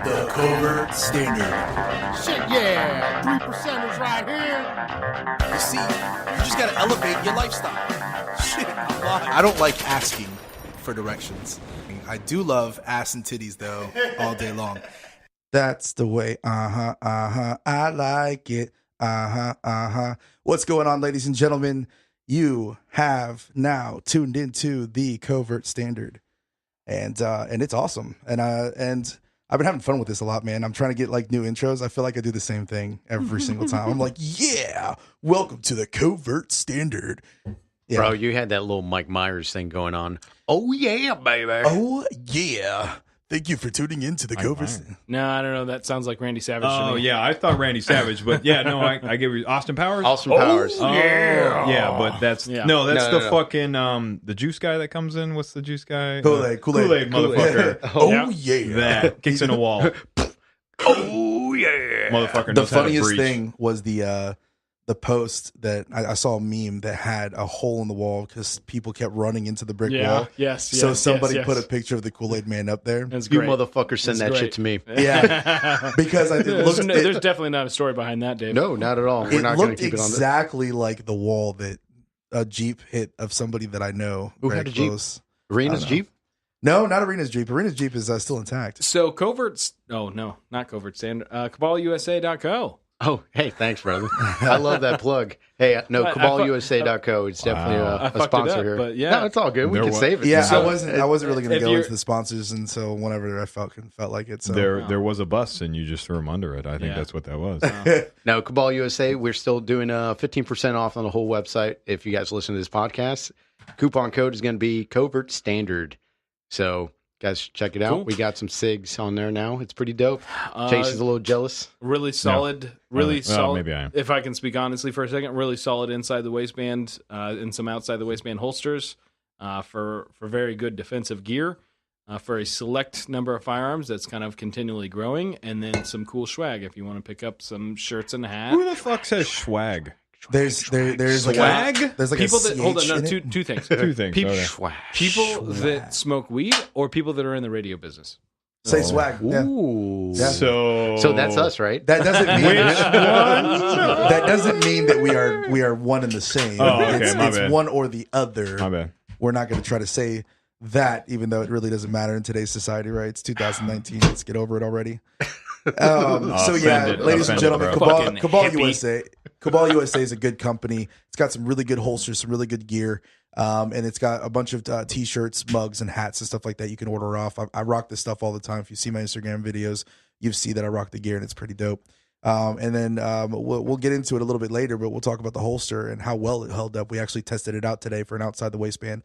The Covert Standard. Shit, yeah. 3%ers right here. You see, you just gotta elevate your lifestyle. Shit, I don't like asking for directions. I do love ass and titties, though, all day long. That's the way, I like it. What's going on, ladies and gentlemen? You have now tuned into the Covert Standard, and it's awesome. And I've been having fun with this a lot, man. I'm trying to get like new intros. I feel like I do the same thing every single time. I'm like, yeah, welcome to the Covert Standard. Yeah. Bro, you had that little Mike Myers thing going on. Oh, yeah, baby. Oh, yeah. Thank you for tuning in to the Covert Standard. No, I don't know. That sounds like Randy Savage to Oh, me. yeah. I thought Randy Savage, but yeah, no, I give you Austin Powers. Austin Powers. Oh, yeah, but that's Yeah. no, that's No, the no. fucking the juice guy that comes in. What's the juice guy? Kool-Aid. motherfucker. Oh, yeah. That kicks in a wall. Oh, yeah. Motherfucker The knows how to funniest breach. thing was the post that I saw a meme that had a hole in the wall because people kept running into the brick wall. Yes. So somebody yes. put a picture of the Kool-Aid Man up there. That's You great. motherfuckers send That's that great. shit to me. Yeah, because There's definitely not a story behind that, Dave. No, not at all. We're it not going to looked keep it on this. exactly like the wall that a Jeep hit of somebody that I know. Who very had a Jeep? close. Arena's I don't know. Jeep? No, not Arena's Jeep. Arena's Jeep is still intact. So Covert's, oh no, not Covert Standard, CabalUSA.co. Oh, hey, thanks, brother. I love that plug. Hey, no, I CabalUSA.co. It's definitely I a fucked it sponsor up, here. but yeah. No, it's all good. We There can was- save it. Yeah, So- I wasn't really going to if go you're- into the sponsors until whenever I felt like it. So There was a bus, and you just threw him under it. I think Yeah. that's what that was. No, Cabal USA, we're still doing 15% off on the whole website. If you guys listen to this podcast, coupon code is going to be Covert Standard. So, guys, check it out. Cool. We got some SIGs on there now. It's pretty dope. Chase is a little jealous. Really solid, really Well, solid. maybe I am. If I can speak honestly for a second, really solid inside the waistband and some outside the waistband holsters for very good defensive gear for a select number of firearms that's kind of continually growing, and then some cool swag if you want to pick up some shirts and a hat. Who the fuck says swag? there's like Swag? there's like People a that hold on, CH no, in it. two things. Two things. People, Okay. Swag. people that smoke weed or people that are in the radio business. Say swag. Yeah. Ooh. Yeah. So that's us, right? That doesn't mean Which one? that doesn't mean that we are one and the same. Oh, okay, it's my bad. one or the other. My bad. We're not going to try to say that, even though it really doesn't matter in today's society, right? It's 2019. Let's get over it already. So yeah, Offended, ladies and offended, gentlemen, bro. Fucking Cabal hippie. USA. Cabal USA is a good company. It's got some really good holsters, some really good gear, and it's got a bunch of t-shirts, mugs, and hats and stuff like that you can order off. I rock this stuff all the time. If you see my Instagram videos, you see that I rock the gear, and it's pretty dope. And then we'll get into it a little bit later, but we'll talk about the holster and how well it held up. We actually tested it out today for an outside the waistband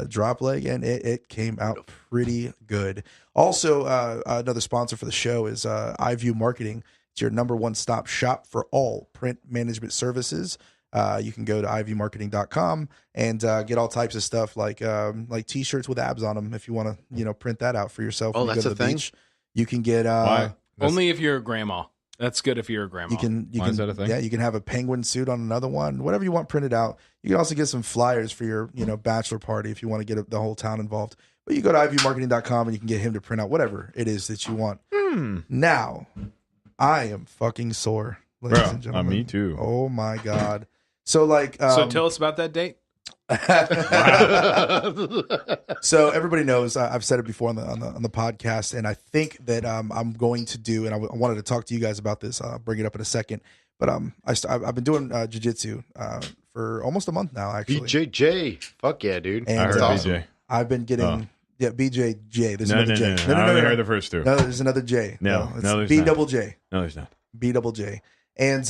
drop leg, and it came out pretty good. Also, another sponsor for the show is iView Marketing. It's your number one stop shop for all print management services. You can go to iviewmarketing.com and get all types of stuff like t-shirts with abs on them if you want to print that out for yourself. Oh, when you that's go to a the thing? beach. You can get Why? Only if you're a grandma. That's good if you're a grandma. you can Why is that a thing? Yeah, you can have a penguin suit on another one, whatever you want printed out. You can also get some flyers for your bachelor party if you want to get the whole town involved. But you go to iviewmarketing.com and you can get him to print out whatever it is that you want. Now, I am fucking sore, ladies Bro, and gentlemen. me too. Oh my god. So So tell us about that date. So everybody knows I've said it before on the podcast, and I think that I'm going to do, and I wanted to talk to you guys about this. I'll bring it up in a second, but I've been doing jiu-jitsu for almost a month now, actually. BJJ. Fuck yeah, dude. And, I heard That's BJ. I've been getting BJJ. There's No, another no, J. no. I only heard the J. first two. No, there's another J. No, it's no, there's B not. double J. No, there's not. B double J. And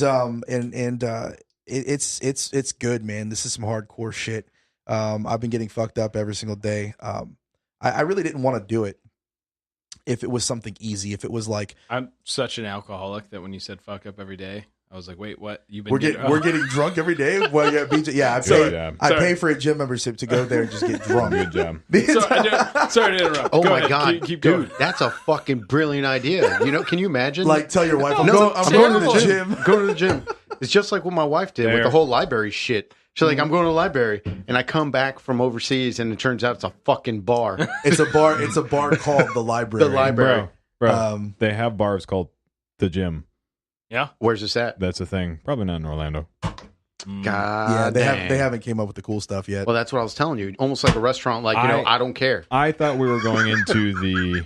it's good, man. This is some hardcore shit. I've been getting fucked up every single day. I really didn't want to do it if it was something easy. If it was like I'm such an alcoholic that when you said fuck up every day, I was like, wait, what? You've been we're getting drunk every day. Well, yeah, BJ. Yeah, Good job. I Sorry. pay for a gym membership to go there and just get drunk. Good job. Sorry to interrupt. Oh Go my ahead. god, Keep dude, going. that's a fucking brilliant idea. Can you imagine? Like, tell your wife, I'm No, going to the terrible. gym. Go to the gym. It's just like what my wife did with There. the whole library shit. She's like, I'm going to the library, and I come back from overseas, and it turns out it's a fucking bar. It's a bar. It's a bar called the library. The library. Bro, they have bars called the gym. Yeah. Where's this at? That's a thing. Probably not in Orlando. God yeah, they haven't came up with the cool stuff yet. Well, that's what I was telling you. Almost like a restaurant. Like, I don't care. I thought we were going into the.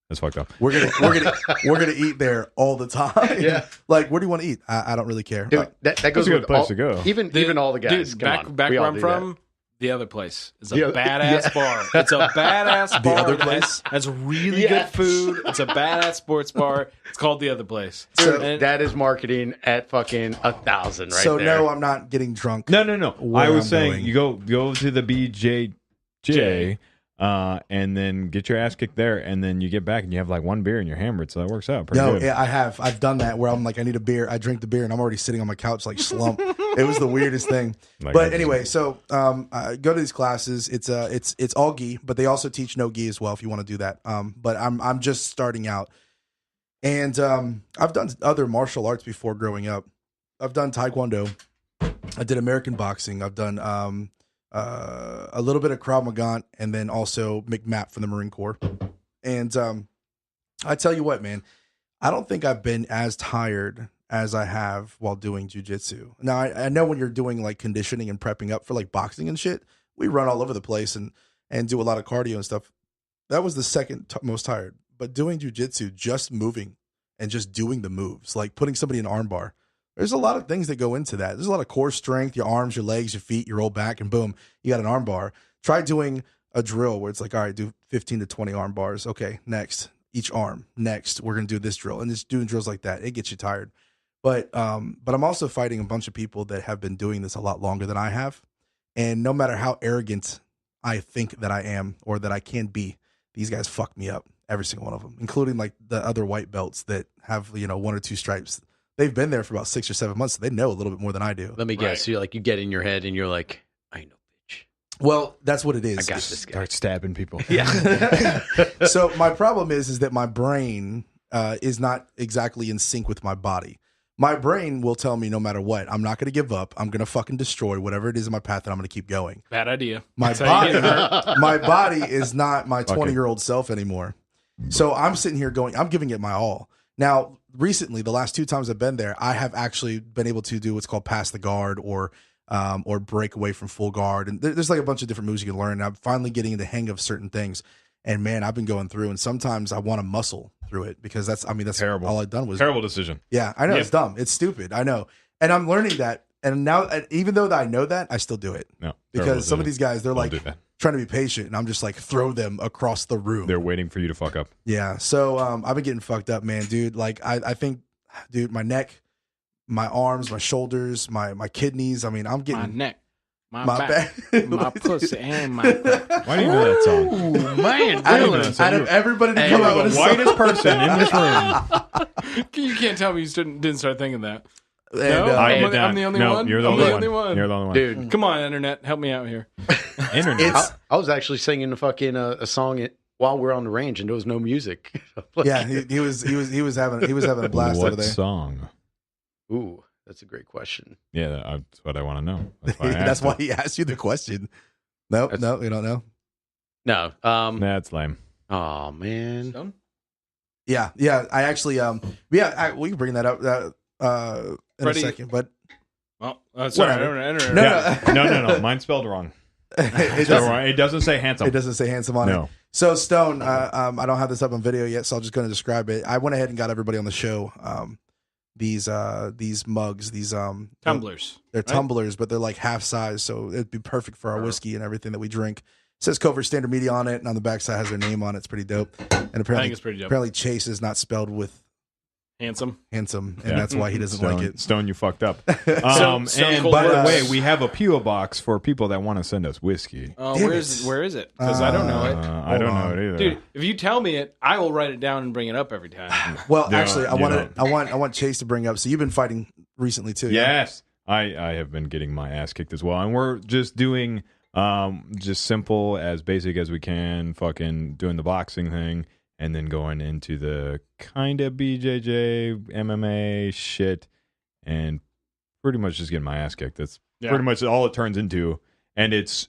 That's fucked up. We're gonna eat there all the time. Yeah. Like, where do you want to eat? I don't really care. Dude, that goes That's a good with place all, to go. Even all the guys. Dude, Come on. back We all where I'm do from, the other place is a The other- badass yeah. bar. It's a badass bar. other place? That's really Yes. good food. It's a badass sports bar. It's called the other place. that. Dude, And- that is marketing at fucking 1,000 right so there. no, I'm not getting drunk. No. Where I was I'm saying going. you go to the BJJ, and then get your ass kicked there, and then you get back and you have like one beer and you're hammered, so that works out pretty No, good. yeah, I've done that where I'm like, I need a beer. I drink the beer and I'm already sitting on my couch like slump. It was the weirdest thing. Like, But anyway, so I go to these classes. It's all gi, but they also teach no gi as well if you want to do that. But I'm just starting out, and I've done other martial arts before growing up. I've done taekwondo. I did American boxing. I've done a little bit of Krav Maga, and then also McMap from the Marine Corps. And I tell you what, man, I don't think I've been as tired as I have while doing jujitsu. Now, I know when you're doing like conditioning and prepping up for like boxing and shit, we run all over the place and do a lot of cardio and stuff. That was the second most tired. But doing jujitsu, just moving and just doing the moves, like putting somebody in an armbar, there's a lot of things that go into that. There's a lot of core strength, your arms, your legs, your feet, your roll back, and boom, you got an arm bar. Try doing a drill where it's like, all right, do 15 to 20 arm bars. Okay, next, each arm. Next, we're going to do this drill. And just doing drills like that, it gets you tired. But I'm also fighting a bunch of people that have been doing this a lot longer than I have. And no matter how arrogant I think that I am or that I can be, these guys fuck me up, every single one of them, including like the other white belts that have, one or two stripes. They've been there for about 6 or 7 months, so they know a little bit more than I do. Let me guess. You get in your head and you're like, I know, bitch. Well, that's what it is. I got this guy. Start stabbing people. Yeah. So my problem is that my brain is not exactly in sync with my body. My brain will tell me no matter what, I'm not going to give up. I'm going to fucking destroy whatever it is in my path, and I'm going to keep going. Bad idea. My That's how you body, get hurt. my body is not my 20-year-old self anymore. So I'm sitting here going, I'm giving it my all. Now, recently, the last 2 times I've been there, I have actually been able to do what's called pass the guard or break away from full guard. And there's like a bunch of different moves you can learn. And I'm finally getting the hang of certain things. And man, I've been going through, and sometimes I want to muscle through it because that's Terrible. all I've done was Terrible decision. Yeah, I know. Yep. It's dumb. It's stupid. I know. And I'm learning that. And now, even though I know that, I still do it. No. Because some of these guys, they're Don't like do that. trying to be patient. And I'm just like, throw them across the room. They're waiting for you to fuck up. Yeah. So I've been getting fucked up, man, dude. Like, I think, dude, my neck, my arms, my shoulders, my kidneys. I mean, I'm My getting neck, my my back, back. my pussy, and my crack. Why do you know that song? Ooh, man. Out Really? of, out of everybody to Hey, come you're out with a The song. whitest person in this room. You can't tell me you didn't start thinking that. And, No, I I'm did not. I'm the only no, one? You're the I'm only the one. only one. You're the only one. Dude, Come on, internet, help me out here. Internet. It's- I was actually singing a fucking a song while we're on the range and there was no music. Like, yeah, he was having a blast what over there. song? Ooh, that's a great question. Yeah, that's what I want to know. That's why, I That's asked why it. he asked you the question. No, That's- no, you don't know. No. That's lame. Oh man. Stone? Yeah. I actually we can bring that up in Freddie- a second, but Well, sorry, Whatever. internet. No, Yeah. No. Mine's spelled wrong. it Spelled doesn't, wrong. It doesn't say handsome. it doesn't say handsome on No. it. So Stone, I don't have this up on video yet, so I'm just going to describe it. I went ahead and got everybody on the show these mugs, these Tumblers. they're right? tumblers, but they're like half size, so it'd be perfect for our whiskey and everything that we drink. It says Covert Standard Media on it, and on the backside has their name on it. It's pretty dope. And I think apparently, it's pretty dope. apparently Chase is not spelled with Handsome. handsome, and Yeah. that's why he doesn't Stone, like it. Stone, you fucked up. Stone And Cold by the Words. way, we have a PO box for people that want to send us whiskey. Oh, Damn where it. is it? Because I don't know it. I don't know it either. Dude, if you tell me it, I will write it down and bring it up every time. Well, No, actually, I you want Chase to bring up. So you've been fighting recently too. yeah? Yes, I have been getting my ass kicked as well, and we're just doing just simple as basic as we can, fucking doing the boxing thing, and then going into the kind of BJJ MMA shit, and pretty much just getting my ass kicked. That's Yeah. pretty much all it turns into, and it's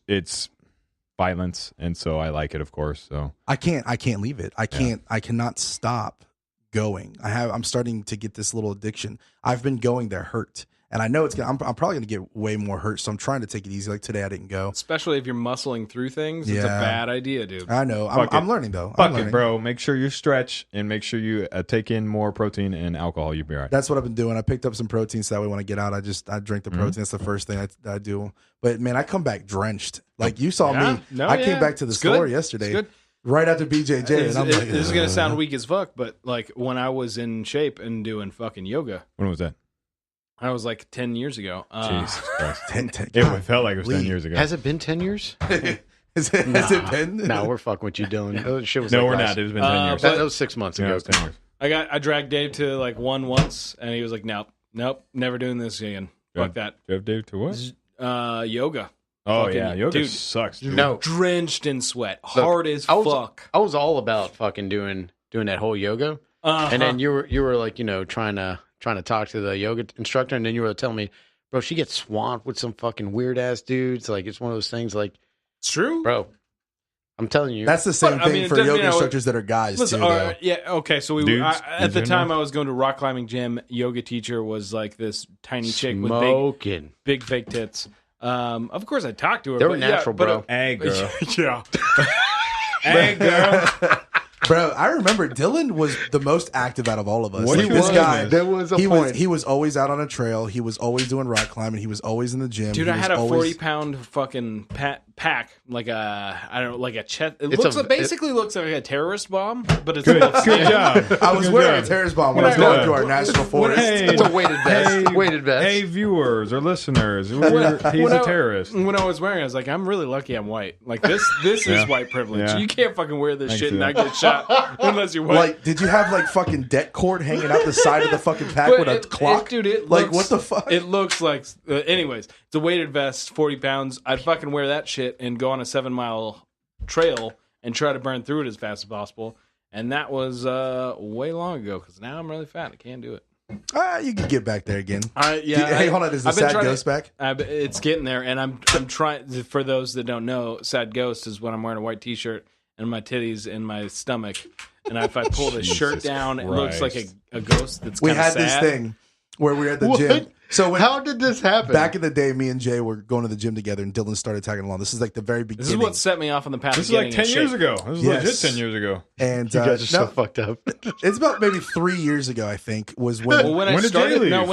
violence, and so I like it, of course. So I can't leave it. I cannot stop going. I'm starting to get this little addiction. I've been going there hurt. And I know I'm probably going to get way more hurt, so I'm trying to take it easy. Like today, I didn't go. Especially if you're muscling through things, it's a bad idea, dude. I know. I'm learning, though. Fuck it, bro. Make sure you stretch and make sure you take in more protein and alcohol. You'll be all right. That's what I've been doing. I picked up some protein so that way when I get out, I drink the protein. That's the first thing I do. But, man, I come back drenched. Like, you saw me. I came back to the store yesterday. Right after BJJ. And I'm like, this is going to sound weak as fuck, but, like, when I was in shape and doing fucking yoga. When was that? I was like 10 years ago. Jesus Christ. 10, it felt like it was 10 years ago. Has it been 10 years? Has it been? No, we're fucking with you, Dylan. Oh, shit was we're not. It was been 10 years. That was 6 months ago. Yeah, it was 10 years. I dragged Dave to like one once, and he was like, nope, never doing this again. Fuck that. Drove Dave to what? Yoga. Oh, fucking, yeah. Yoga dude, sucks, dude. No. Drenched in sweat. Hard as fuck. I was all about fucking doing that whole yoga. And then you were like, trying to talk to the yoga instructor, and then you were telling me, bro, she gets swamped with some fucking weird ass dudes. Like, it's one of those things. Like, it's true, bro. I'm telling you, that's the same thing for yoga instructors that are guys too. Though. Yeah, okay. So at the time I was going to rock climbing gym. Yoga teacher was like this tiny chick with big fake tits. Of course, I talked to her. They were natural, bro. Hey, girl. Yeah. Hey, girl. Bro, I remember Dylan was the most active out of all of us. What Like, this guy, there was a point. He was always out on a trail. He was always doing rock climbing. He was always in the gym. Dude, I had a 40-pound fucking pack, like a chest. It basically looks like a terrorist bomb, but it's good job. I was wearing a terrorist bomb when I was going through our national forest. It's a weighted vest. Hey, viewers or listeners, he's a terrorist. When I was wearing it, I was like, I'm really lucky I'm white. Like, this is white privilege. Yeah. You can't fucking wear this shit and not get shot unless you're white. Like, did you have, like, fucking debt cord hanging out the side of the fucking pack with a clock? Dude, like, what the fuck? It looks like... anyways, it's a weighted vest, 40 pounds. I'd fucking wear that shit and go on a 7-mile trail and try to burn through it as fast as possible. And that was way long ago, because now I'm really fat. I can't do it. You can get back there again. Hey, hold on. Is the sad ghost back? It's getting there, and I'm trying. For those that don't know, sad ghost is when I'm wearing a white T-shirt and my titties and my stomach, and if I pull the shirt down, it looks like a ghost. That's we kinda had sad. this thing where we were at the gym. So how did this happen? Back in the day, me and Jay were going to the gym together, and Dylan started tagging along. This is like the very beginning. This is what set me off on the path. This of is like getting 10 years ago. This is legit 10 years ago. And you guys are so fucked up. It's about maybe 3 years ago, I think, was when. When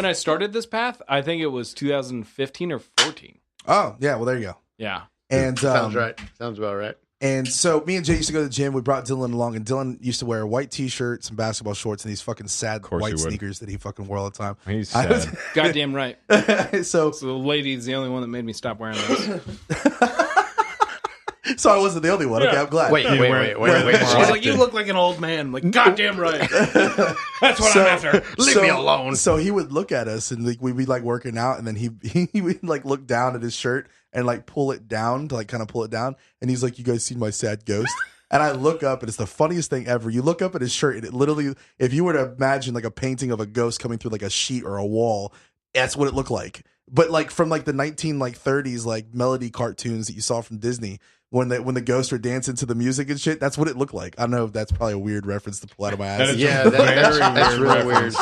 I started this path, I think it was 2015 or 14. Oh yeah, well there you go. Yeah, and sounds right. Sounds about right. And so me and Jay used to go to the gym. We brought Dylan along, and Dylan used to wear a white T-shirt, some basketball shorts, and these fucking sad white sneakers that he fucking wore all the time. He's sad. Goddamn right. So the lady's the only one that made me stop wearing those. So I wasn't the only one. Okay, I'm glad. Wait. She's like, you look like an old man. I'm like, goddamn right. That's what I'm after. Leave me alone. So he would look at us, and like we'd be like working out, and then he would like look down at his shirt and like pull it down to like kind of pull it down, and he's like, "You guys seen my sad ghost?" And I look up, and it's the funniest thing ever. You look up at his shirt, and it literally, if you were to imagine like a painting of a ghost coming through like a sheet or a wall, that's what it looked like. But like from like the 1930s like melody cartoons that you saw from Disney. When the ghosts are dancing to the music and shit, that's what it looked like. I don't know if that's probably a weird reference to pull out of my ass. That's really weird.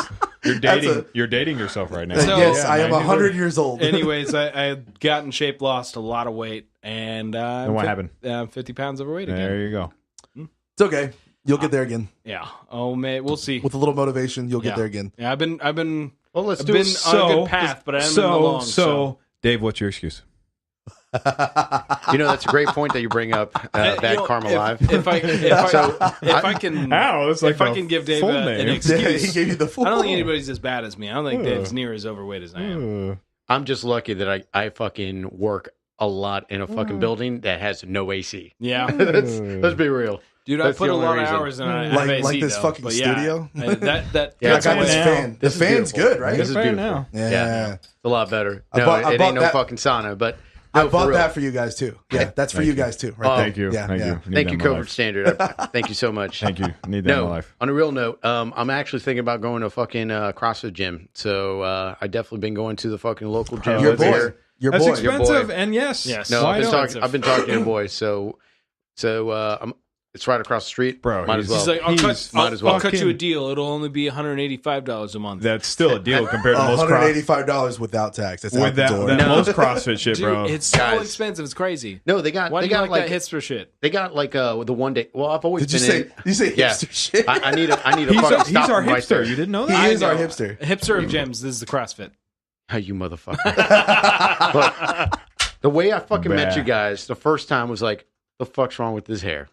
You're dating yourself right now. So, yes, I am 100 years old. Anyways, I got in shape, lost a lot of weight, and what happened? I'm 50 pounds overweight again. There you go. It's okay. You'll get there again. Yeah. Oh man, we'll see. With a little motivation, you'll get there again. Yeah, I've been. Well, let's I've do been it. on a good path, but I haven't been along. So, Dave, what's your excuse? That's a great point that you bring up. Bad Karma Live. If I can give Dave an excuse, he gave you the full. I don't think anybody's as bad as me. I don't think Dave's near as overweight as I am. I'm just lucky that I fucking work a lot in a fucking building that has no AC. Yeah, let's be real. Dude, I put a lot of hours in it. Like this fucking studio. That I got this fan. The fan's good, right? This is beautiful. Yeah, it's a lot better. It ain't no fucking sauna, but I for bought real. that for you guys too. Yeah, that's for Thank you you. guys too. Right there. Thank you. Yeah, Thank yeah. you. Need Thank that you, in my Covert life. Standard. Thank you so much. Thank you. Need that in my life. On a real note, I'm actually thinking about going to a fucking CrossFit gym. So I definitely been going to the fucking local gym. Your over boy. here. Your That's boy. expensive, boy. and yes. No, Why I've been talking to your boy. So it's right across the street. Bro, might as well. He's like, might as well. I'll cut you a fucking- deal. It'll only be $185 a month. That's still a deal compared to most CrossFit. $185 without tax. That's out With the that, door. that No. most CrossFit shit, Dude, bro. it's so Guys. expensive. It's crazy. No, they got Why they do you got like that hipster shit? they got like the one day. Well, I've always Did you been say? You say Yeah. hipster shit? I need a he's fucking stop our him right there. hipster. You didn't know He that? is our know. hipster. Hipster of gyms. This is the CrossFit. Oh, you motherfucker. Look, the way I fucking met Bah. you guys the first time was like, the fuck's wrong with his hair?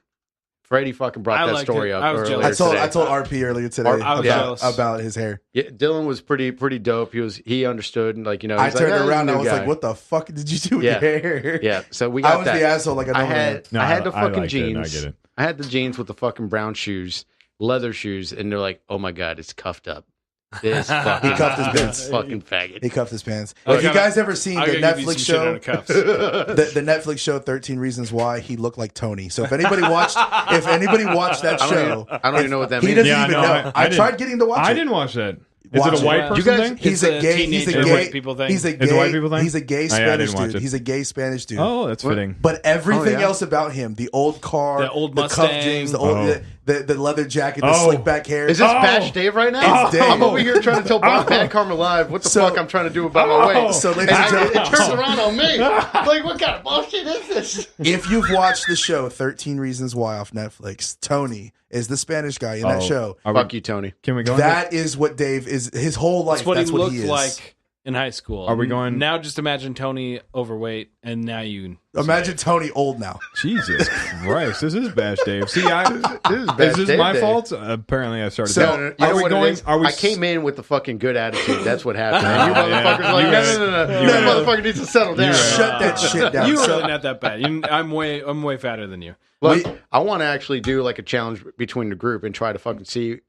Freddie fucking brought I that liked story it. up I was earlier jealous. today. I told RP earlier today I was jealous. about his hair. Yeah, Dylan was pretty dope. He understood, and like, you know, I he's turned like, "Oh, around and he's a I new was guy." like, "What the fuck did you do with Yeah. your hair?" Yeah, so we got I was that. the asshole. Like I had No, I had the I fucking liked it. jeans. I get it. I had the jeans with the fucking brown shoes, leather shoes, and they're like, oh my god, it's cuffed up. This fucking, He cuffed his pants. fucking faggot. He cuffed his pants. I Have you gotta- guys ever seen I the gotta give you Netflix some shit out show? of cuffs. The Netflix show 13 Reasons Why he looked like Tony. So if anybody watched that show, I don't even know what that he means. doesn't Yeah, even no, know. I I didn't- tried getting to watch I it. didn't watch that. Is Watch it a it. white You person guys- thing? He's It's a a gay. He's a teenager gay. white people thing. He's a It's a gay. white people thing? He's a gay Oh, yeah, I Spanish didn't watch dude. it. He's a gay Spanish dude. Oh, that's fitting. But everything Oh, yeah? else about him, the old car, The old the cuff Mustang. jeans, the Oh. leather jacket, the Oh. slick back hair. Is this Oh. Bash Dave right now? It's Dave. I'm over here trying to tell Bad Karma Live what the So- fuck I'm trying to do about my weight. So, ladies And and gentlemen, it turns around on me. Like, what kind of bullshit is this? if you've watched the show 13 Reasons Why off Netflix, Tony is the Spanish guy in that show. Are we- Fuck you, Tony. Can we go into That is what Dave is. His whole life. That's what That's he looked he is. like in high school. Are we going- now? Just imagine Tony overweight, and now you Imagine Tony old now. Jesus Christ, this is Bash Dave. See, This is this my fault? Apparently, I started. So- that. You know Are we what going? it is? Are we? I came in with the fucking good attitude. That's what happened. And you motherfuckers are like, You no, guys- no, no, no. you That guys- motherfucker needs to settle down. Shut that shit down. You're So- really not that bad. I'm way fatter than you. Look, I want to actually do like a challenge between the group and try to fucking see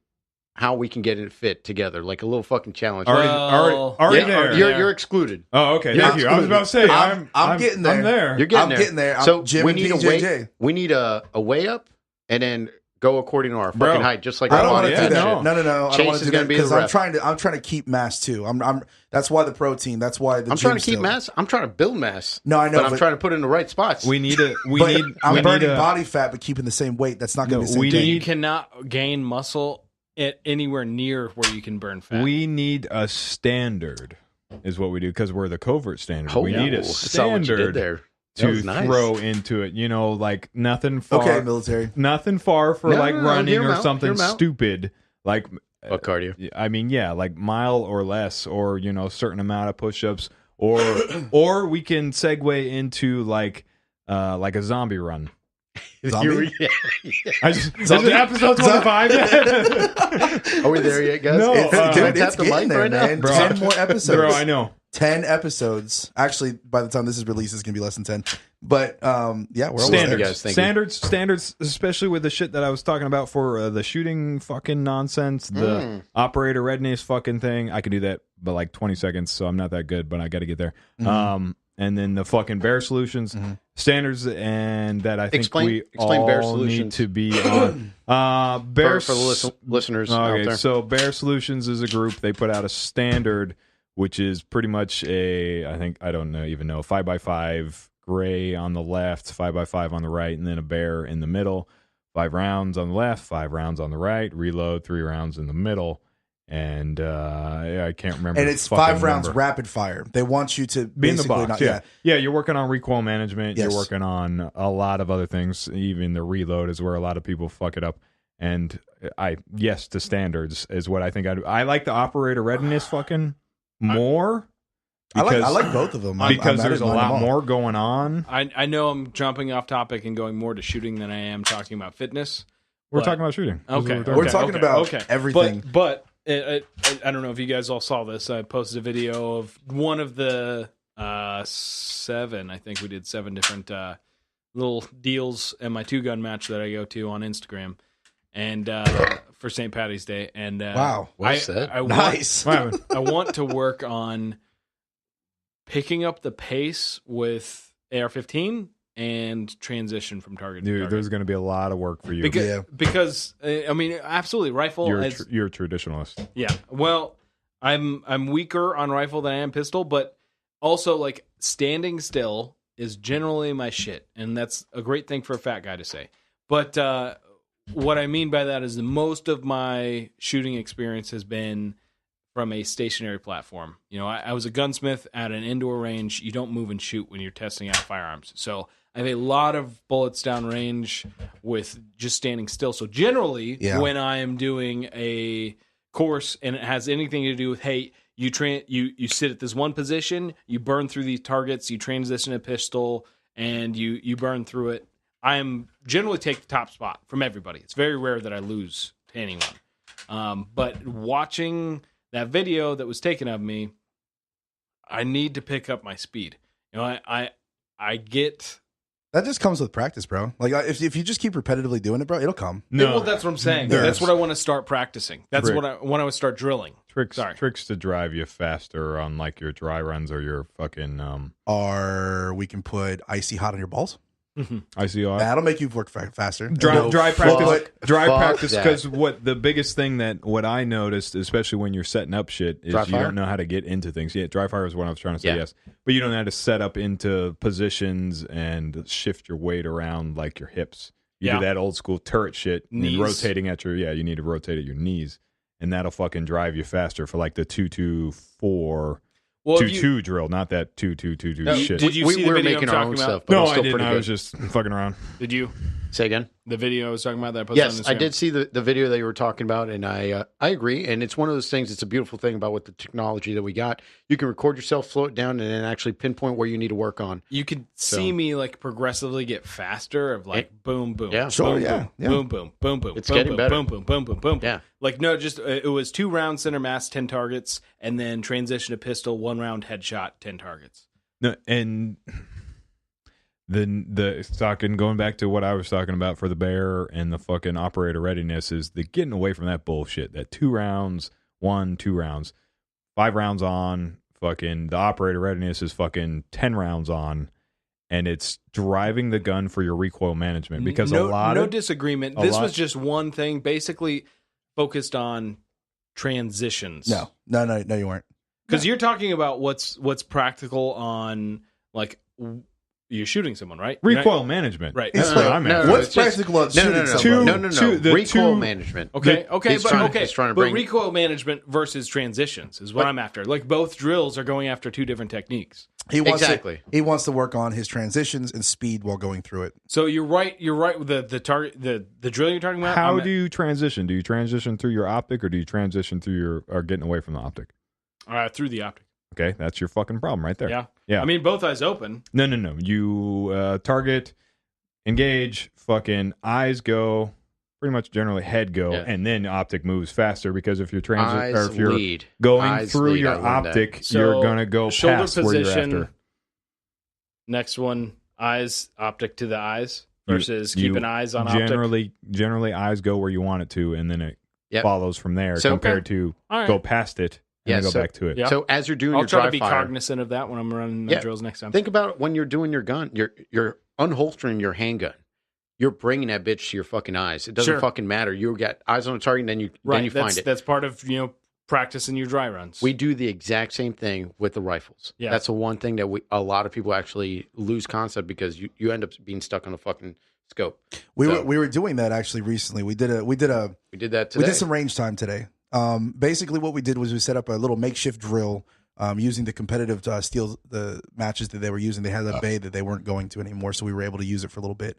how we can get it fit together, like a little fucking challenge. Already Yeah, there. You're excluded. Oh, okay. You're Thank you. I was about to say, I'm getting there. I'm there. You're getting I'm there. getting there. I'm So Jim we and need PJJ. we need a weigh up and then go according to our Bro, fucking height, just like I our don't want body to do yeah, that. fat No, shit. no, no. I Chase don't want is to do gonna that be the because I'm ref. trying to keep mass too. I'm. That's why the protein. That's why the. I'm trying to gym keep still. mass. I'm trying to build mass. No, I know, but I'm but- trying to put it in the right spots. We need a. We But need. I'm we burning need a, body fat, but keeping the same weight. That's not going to No, be the we same thing. need- You cannot gain muscle at anywhere near where you can burn fat. We need a standard, is what we do, because we're the covert standard. Oh, we need a I saw what you did standard there. That to was nice. throw into it. You know, like nothing far. Okay, military. Nothing far for No, like no, running hear 'em or out, something hear 'em out. stupid. Like, Fuck cardio. I mean, yeah, like mile or less, or certain amount of push-ups, or we can segue into like a zombie run. Zombie? Is it episode 25 yet? Are we there yet, guys? No, Can I Dude, tap it's the getting mic there, right now? man. Bro. 10 more episodes. Bro, I know. 10 episodes. Actually, by the time this is released, it's going to be less than 10. But yeah, we're almost Standards, there. guys. Thank you. standards, especially with the shit that I was talking about for the shooting fucking nonsense, the operator readiness fucking thing. I can do that, but like 20 seconds, so I'm not that good, but I got to get there. And then the fucking Bear Solutions standards, and that I think Explain all Bear need Solutions. to be on. Bear For the listeners out Okay, there. so Bear Solutions is a group. They put out a standard, which is pretty much I don't even know, 5x5 gray on the left, 5x5 on the right, and then a bear in the middle. 5 rounds on the left, 5 rounds on the right, reload, 3 rounds in the middle. And I can't remember. And the it's fucking 5 rounds number. rapid fire. They want you to Be in the basically box. not. Yeah, you're working on recoil management. Yes. You're working on a lot of other things. Even the reload is where a lot of people fuck it up. And the standards is what I think I do. I like the operator readiness fucking more. I Because, like both of them. because I there's a didn't mind lot them all. more going on. I know I'm jumping off topic and going more to shooting than I am talking about fitness. We're But- talking about shooting. This is what Okay, We're talking about okay. everything. But I don't know if you guys all saw this. I posted a video of one of the 7. I think we did 7 different little deals in my 2-gun match that I go to on Instagram, and for St. Patty's Day. And Wow. Well said. Nice. What happened? I want to work on picking up the pace with AR-15 and transition from target to Dude, target. there's going to be a lot of work for you. Because I mean, absolutely, rifle. You're a traditionalist. Yeah. Well, I'm weaker on rifle than I am pistol, but also like standing still is generally my shit, and that's a great thing for a fat guy to say. But what I mean by that is the most of my shooting experience has been from a stationary platform. You know, I was a gunsmith at an indoor range. You don't move and shoot when you're testing out firearms. So I have a lot of bullets down range with just standing still. So generally, when I am doing a course and it has anything to do with, hey, you sit at this one position, you burn through these targets, you transition a pistol, and you burn through it. I am generally take the top spot from everybody. It's very rare that I lose to anyone. But watching that video that was taken of me, I need to pick up my speed. You know, I get that just comes with practice, bro. Like if you just keep repetitively doing it, bro, it'll come. No, well, that's what I'm saying. That's what I want to start practicing. That's what I want to start drilling. Tricks to drive you faster on like your dry runs or your fucking Or we can put icy hot on your balls. Icy hot. That'll make you work faster. Dry practice. Because what the biggest thing that what I noticed, especially when you're setting up shit, is you don't know how to get into things. Yeah, dry fire is what I was trying to say. Yes, but you don't know how to set up into positions and shift your weight around like your hips. You do that old school turret shit, rotating at your you need to rotate at your knees, and that'll fucking drive you faster for like the 2-2-4. 2-2 drill, not that 2-2-2-2 shit. Did you see the video I'm talking about? No, I didn't. I was just fucking around. Did you? Say again? The video I was talking about that I posted on Instagram. Yes, I did see the video that you were talking about, and I agree. And it's one of those things, it's a beautiful thing about with the technology that we got. You can record yourself, slow it down, and then actually pinpoint where you need to work on. You could see me like progressively get faster of like boom, boom. Yeah. Sure, boom, boom, boom, boom. It's boom, getting boom, better. Boom, boom, boom, boom, boom. Yeah. Like, no, just it was 2 rounds center mass, 10 targets, and then transition to pistol, 1 round headshot, 10 targets. No, and the talking going back to what I was talking about for the bear and the fucking operator readiness is the getting away from that bullshit. That 2 rounds, 2 rounds, 5 rounds on. Fucking the operator readiness is fucking 10 rounds on, and it's driving the gun for your recoil management because no disagreement. This was just one thing, basically focused on transitions. No, you weren't. Because you're talking about what's practical on like. You're shooting someone, right? Recoil management. Right. That's what I meant. What's practical on shooting someone? No. Recoil management. Okay. He's trying to bring recoil management versus transitions is what I'm after. Like both drills are going after 2 different techniques. He wants to work on his transitions and speed while going through it. So you're right with the target the drill you're talking about. How do you transition? Do you transition through your optic or do you transition through or getting away from the optic? Through the optic. Okay, that's your fucking problem right there. Yeah. I mean, both eyes open. No. You target, engage, fucking eyes go, pretty much generally head go, and then optic moves faster because if you're going through your optic, you're gonna go past where you're after. Next one, eyes, optic to the eyes versus keeping eyes on optic. Generally, eyes go where you want it to, and then it follows from there. Compared to go past it. And go back to it. Yeah. So as you're doing I'll your try dry to be fire, cognizant of that when I'm running the drills next time. Think about when you're doing your gun, you're unholstering your handgun. You're bringing that bitch to your fucking eyes. It doesn't fucking matter. You get eyes on the target, and then you find it. That's part of practicing your dry runs. We do the exact same thing with the rifles. Yeah. That's the one thing that a lot of people actually lose concept because you end up being stuck on a fucking scope. We were doing that actually recently. We did that today. We did some range time today. Basically what we did was we set up a little makeshift drill using the competitive the matches that they were using. They had a bay that they weren't going to anymore, so we were able to use it for a little bit.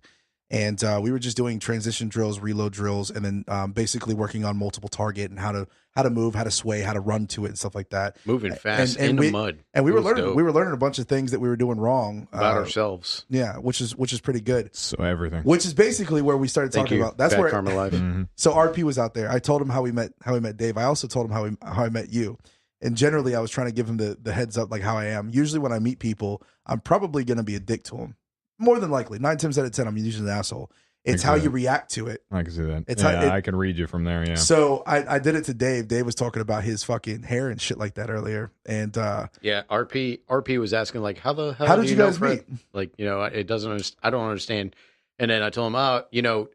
And we were just doing transition drills, reload drills, and then basically working on multiple target and how to move, how to sway, how to run to it, and stuff like that. Moving fast in the mud. And we were learning a bunch of things that we were doing wrong about ourselves. Yeah, which is pretty good. So everything. Which is basically where we started talking about. That's where Karma Life. Mm-hmm. So RP was out there. I told him how we met Dave. I also told him how I met you. And generally, I was trying to give him the heads up, like how I am. Usually, when I meet people, I'm probably going to be a dick to them. More than likely, 9 times out of 10, I'm usually an asshole. It's how you react to it. I can see that. It's I can read you from there. Yeah. So I did it to Dave. Dave was talking about his fucking hair and shit like that earlier. And yeah, RP was asking like, how the hell how did you guys Fred? meet? Like, it doesn't. I don't understand. And then I told him,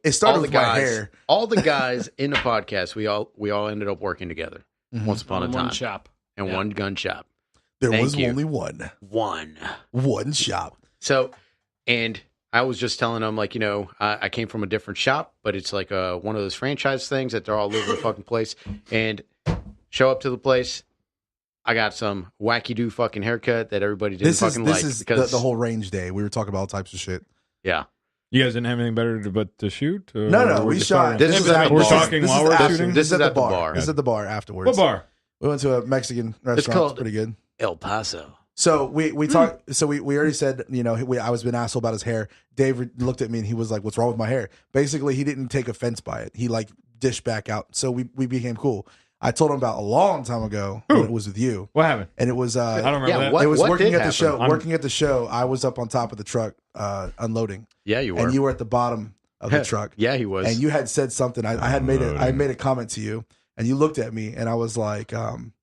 it started all with the guys, my hair. All the guys in the podcast, we all ended up working together once upon a time. One shop. And one gun shop. There was only one. One shop. So, and I was just telling them, like, I came from a different shop, but it's like one of those franchise things that they're all over the fucking place. And show up to the place, I got some wacky-do fucking haircut that everybody didn't fucking like. This is because the whole range day. We were talking about all types of shit. Yeah. You guys didn't have anything better but to shoot? No, we shot. This is at we're the bar. talking while we're shooting? This is at the bar. This is at the bar afterwards. What bar? We went to a Mexican restaurant. It's called it's pretty good. El Paso. So we talked. So we already said, I was being an asshole about his hair. Dave looked at me and he was like, "What's wrong with my hair?" Basically, he didn't take offense by it. He like dished back out. So we became cool. I told him about a long time ago when it was with you. What happened? And it was I don't remember that. it was what working did at the show. happen? Working at the show, I was up on top of the truck unloading. Yeah, you were. And you were at the bottom of the truck. Yeah, he was. And you had said something. I had made a comment to you, and you looked at me, and I was like, "Don't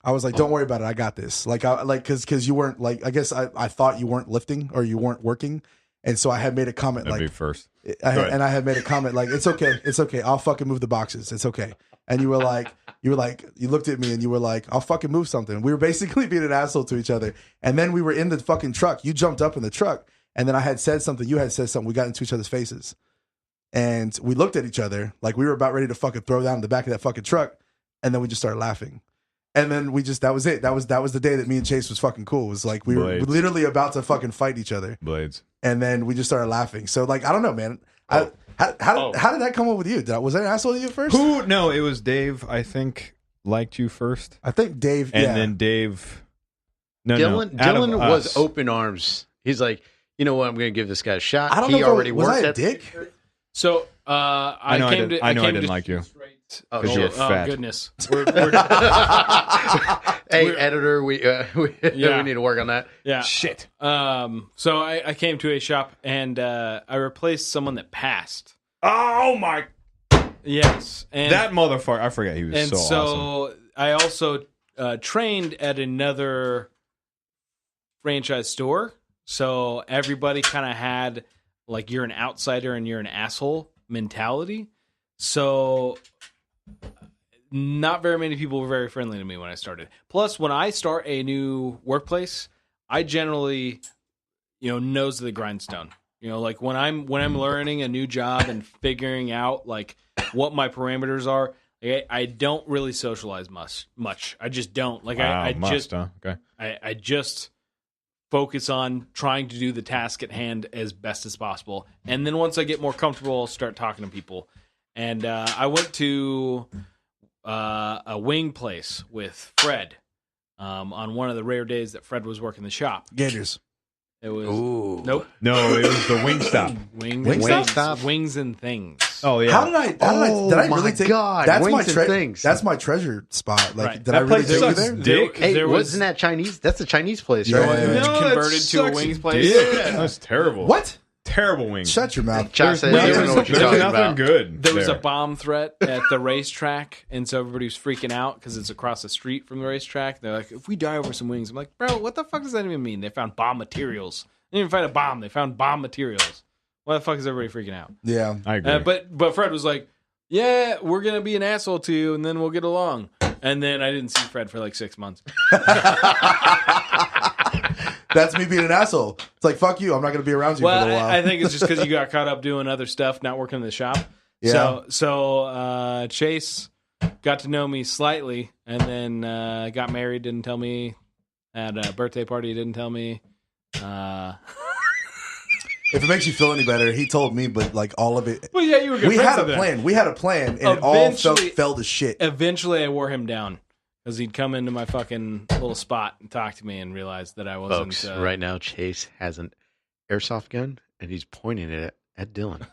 worry about it. I got this." Because you weren't like. I guess I thought you weren't lifting or you weren't working, and so I had made a comment That'd like be first. I had made a comment like, "It's okay. I'll fucking move the boxes. It's okay." And you looked at me and you were like, "I'll fucking move something." We were basically being an asshole to each other, and then we were in the fucking truck. You jumped up in the truck. And then I had said something. You had said something. We got into each other's faces. And we looked at each other like we were about ready to fucking throw down the back of that fucking truck. And then we just started laughing. And then that was it. That was the day that me and Chase was fucking cool. It was like we were literally about to fucking fight each other. Blades. And then we just started laughing. So like, I don't know, man. How did that come up with you? Was I an asshole to you first? No, it was Dave, I think, liked you first. I think Dave. And then Dave. Dylan was open arms. He's like, you know what? I'm going to give this guy a shot. I don't know. Was I a dick? So I didn't like you because you were fat. Oh goodness! Hey, editor, we need to work on that. Yeah. Shit. So I came to a shop and I replaced someone that passed. Oh my! Yes, and that motherfucker. I forget he was and so awesome. I also trained at another franchise store. So everybody kind of had like you're an outsider and you're an asshole mentality. So not very many people were very friendly to me when I started. Plus, when I start a new workplace, I generally, nose to the grindstone. Like when I'm learning a new job and figuring out like what my parameters are, I don't really socialize much. I just don't. Like I just focus on trying to do the task at hand as best as possible. And then once I get more comfortable, I'll start talking to people. And I went to a wing place with Fred on one of the rare days that Fred was working the shop. Gators. It was nope. No, it was the Wingstop. Wingstop? Wings and things. Oh yeah. How did I really take? God, that's Wings my and things. That's my treasure spot. Like, right. did I really take you there? Dick. Hey, wasn't that Chinese? That's a Chinese place, Yeah. right? It was No, converted that to a sucks wings place. Yeah, that's terrible. What? Terrible wings. Shut your mouth. Josh said, I don't know what you're There's talking nothing about. good. There was a bomb threat at the racetrack, and so everybody was freaking out because it's across the street from the racetrack. They're like, if we die over some wings, I'm like, bro, what the fuck does that even mean? They found bomb materials. They didn't even find a bomb. They found bomb materials. Why the fuck is everybody freaking out? Yeah. I agree. But Fred was like, yeah, we're going to be an asshole to you, and then we'll get along. And then I didn't see Fred for like 6 months. That's me being an asshole. It's like, fuck you. I'm not going to be around you for a little while. I think it's just because you got caught up doing other stuff, not working in the shop. Yeah. So Chase got to know me slightly, and then got married, didn't tell me. Had a birthday party, didn't tell me. If it makes you feel any better, he told me, but like all of it. Well, yeah, you were good. We had a plan. We had a plan, and it all fell to shit. Eventually, I wore him down because he'd come into my fucking little spot and talk to me and realize that I wasn't. Folks, right now, Chase has an airsoft gun, and he's pointing it at Dylan.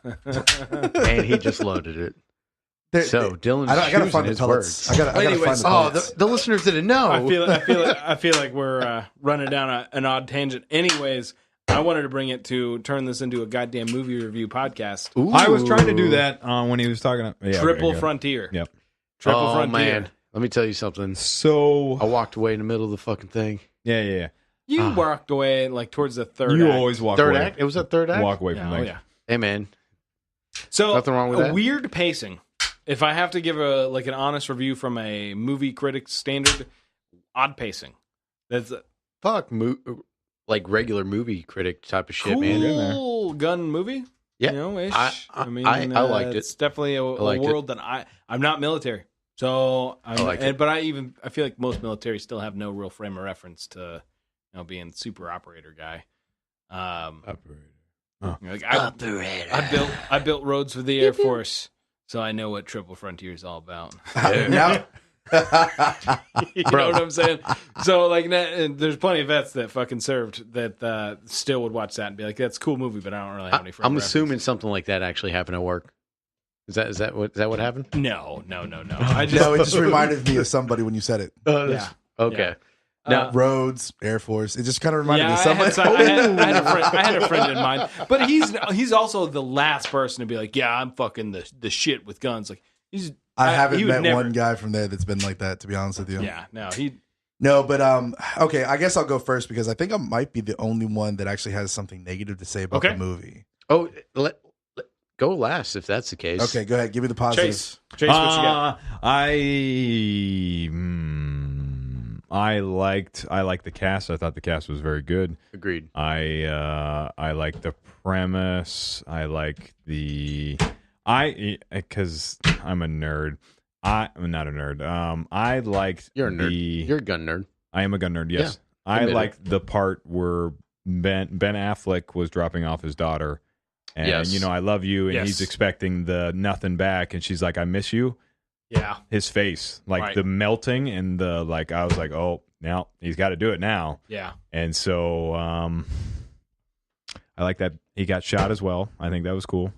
And he just loaded it. Dylan's I gotta find his the pellets. words. I gotta find the pellets. The listeners didn't know. I feel like we're running down an odd tangent. Anyways, I wanted to bring it to turn this into a goddamn movie review podcast. Ooh. I was trying to do that when he was talking. Triple Frontier. Yep. Triple Frontier. Man. Let me tell you something. So I walked away in the middle of the fucking thing. yeah. You walked away like towards the third You act. always walk Third away. act? It was a third act? Walk away from things. Yeah. Hey, man. So Nothing wrong with that? Weird pacing. If I have to give an honest review from a movie critic standard, odd pacing. That's Fuck. Like regular movie critic type of shit, cool man. gun movie. Yeah. You know, ish. I liked it. It's definitely a world that I'm not military. So I like it. But I feel like most military still have no real frame of reference to being super operator guy. I built roads for the Air Force, so I know what Triple Frontier is all about. Now, You know what I'm saying? So there's plenty of vets that fucking served that still would watch that and be like, "That's a cool movie," but I don't really have any. I'm assuming something like that actually happened at work. Is that what happened? No. it just reminded me of somebody when you said it. Yeah. Okay. Now, Roads, Air Force. It just kind of reminded me of I somebody. had a friend in mind, but he's also the last person to be like, "Yeah, I'm fucking the shit with guns." Like I haven't he would met never. one guy from there that's been like that, to be honest with you. Yeah, But okay, I guess I'll go first because I think I might be the only one that actually has something negative to say about the movie. Oh, go last if that's the case. Okay, go ahead. Give me the positive. Chase, what you got? I liked the cast. I thought the cast was very good. Agreed. I like the premise. I like because I'm a nerd. I'm not a nerd. I liked You're a nerd. You're a gun nerd. I am a gun nerd. Yes, yeah, I liked the part where Ben Affleck was dropping off his daughter, and I love you, and he's expecting the nothing back, and she's like, I miss you. Yeah, his face, the melting, and the I was like, oh, now he's got to do it now. Yeah, and so I like that he got shot as well. I think that was cool.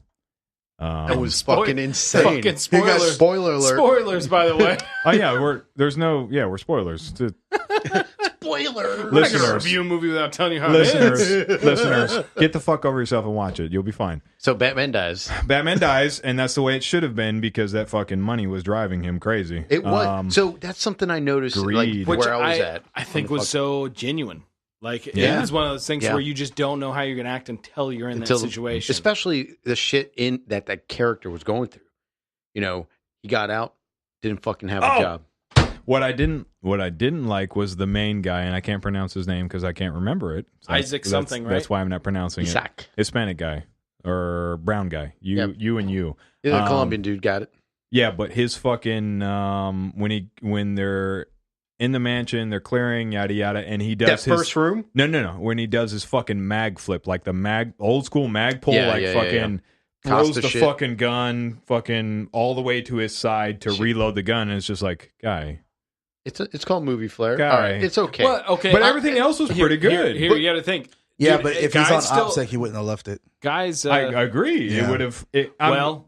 That was fucking insane. Fucking spoilers. Spoiler alert. Spoilers, by the way. Oh yeah, we're spoilers. Spoiler. We're not gonna review a movie without telling you how listeners, it ends. listeners, get the fuck over yourself and watch it. You'll be fine. So Batman dies. Batman dies, and that's the way it should have been because that fucking money was driving him crazy. It was. So that's something I noticed. Greed. Where I was at. I think was so genuine. It's one of those things where you just don't know how you're gonna act until you're in that situation. Especially the shit in that character was going through. He got out, didn't fucking have a job. What I didn't like was the main guy, and I can't pronounce his name because I can't remember it. So Isaac something, right? That's why I'm not pronouncing Isaac. it. Hispanic guy or brown guy. You and you. He's a Colombian dude. Got it. Yeah, but his fucking when they're in the mansion, they're clearing yada yada, and he does that first room. No. When he does his fucking mag flip, like the old school mag pull, throws the shit. fucking gun, fucking all the way to his side to reload the gun, and it's just like, guy. It's called movie flair. Guy. All right, it's okay. Well, okay, but everything else was pretty good. Here, you got to think. Yeah, Dude, but if he's on still, OPSEC, he wouldn't have left it. Guys, I agree. Yeah. It would have.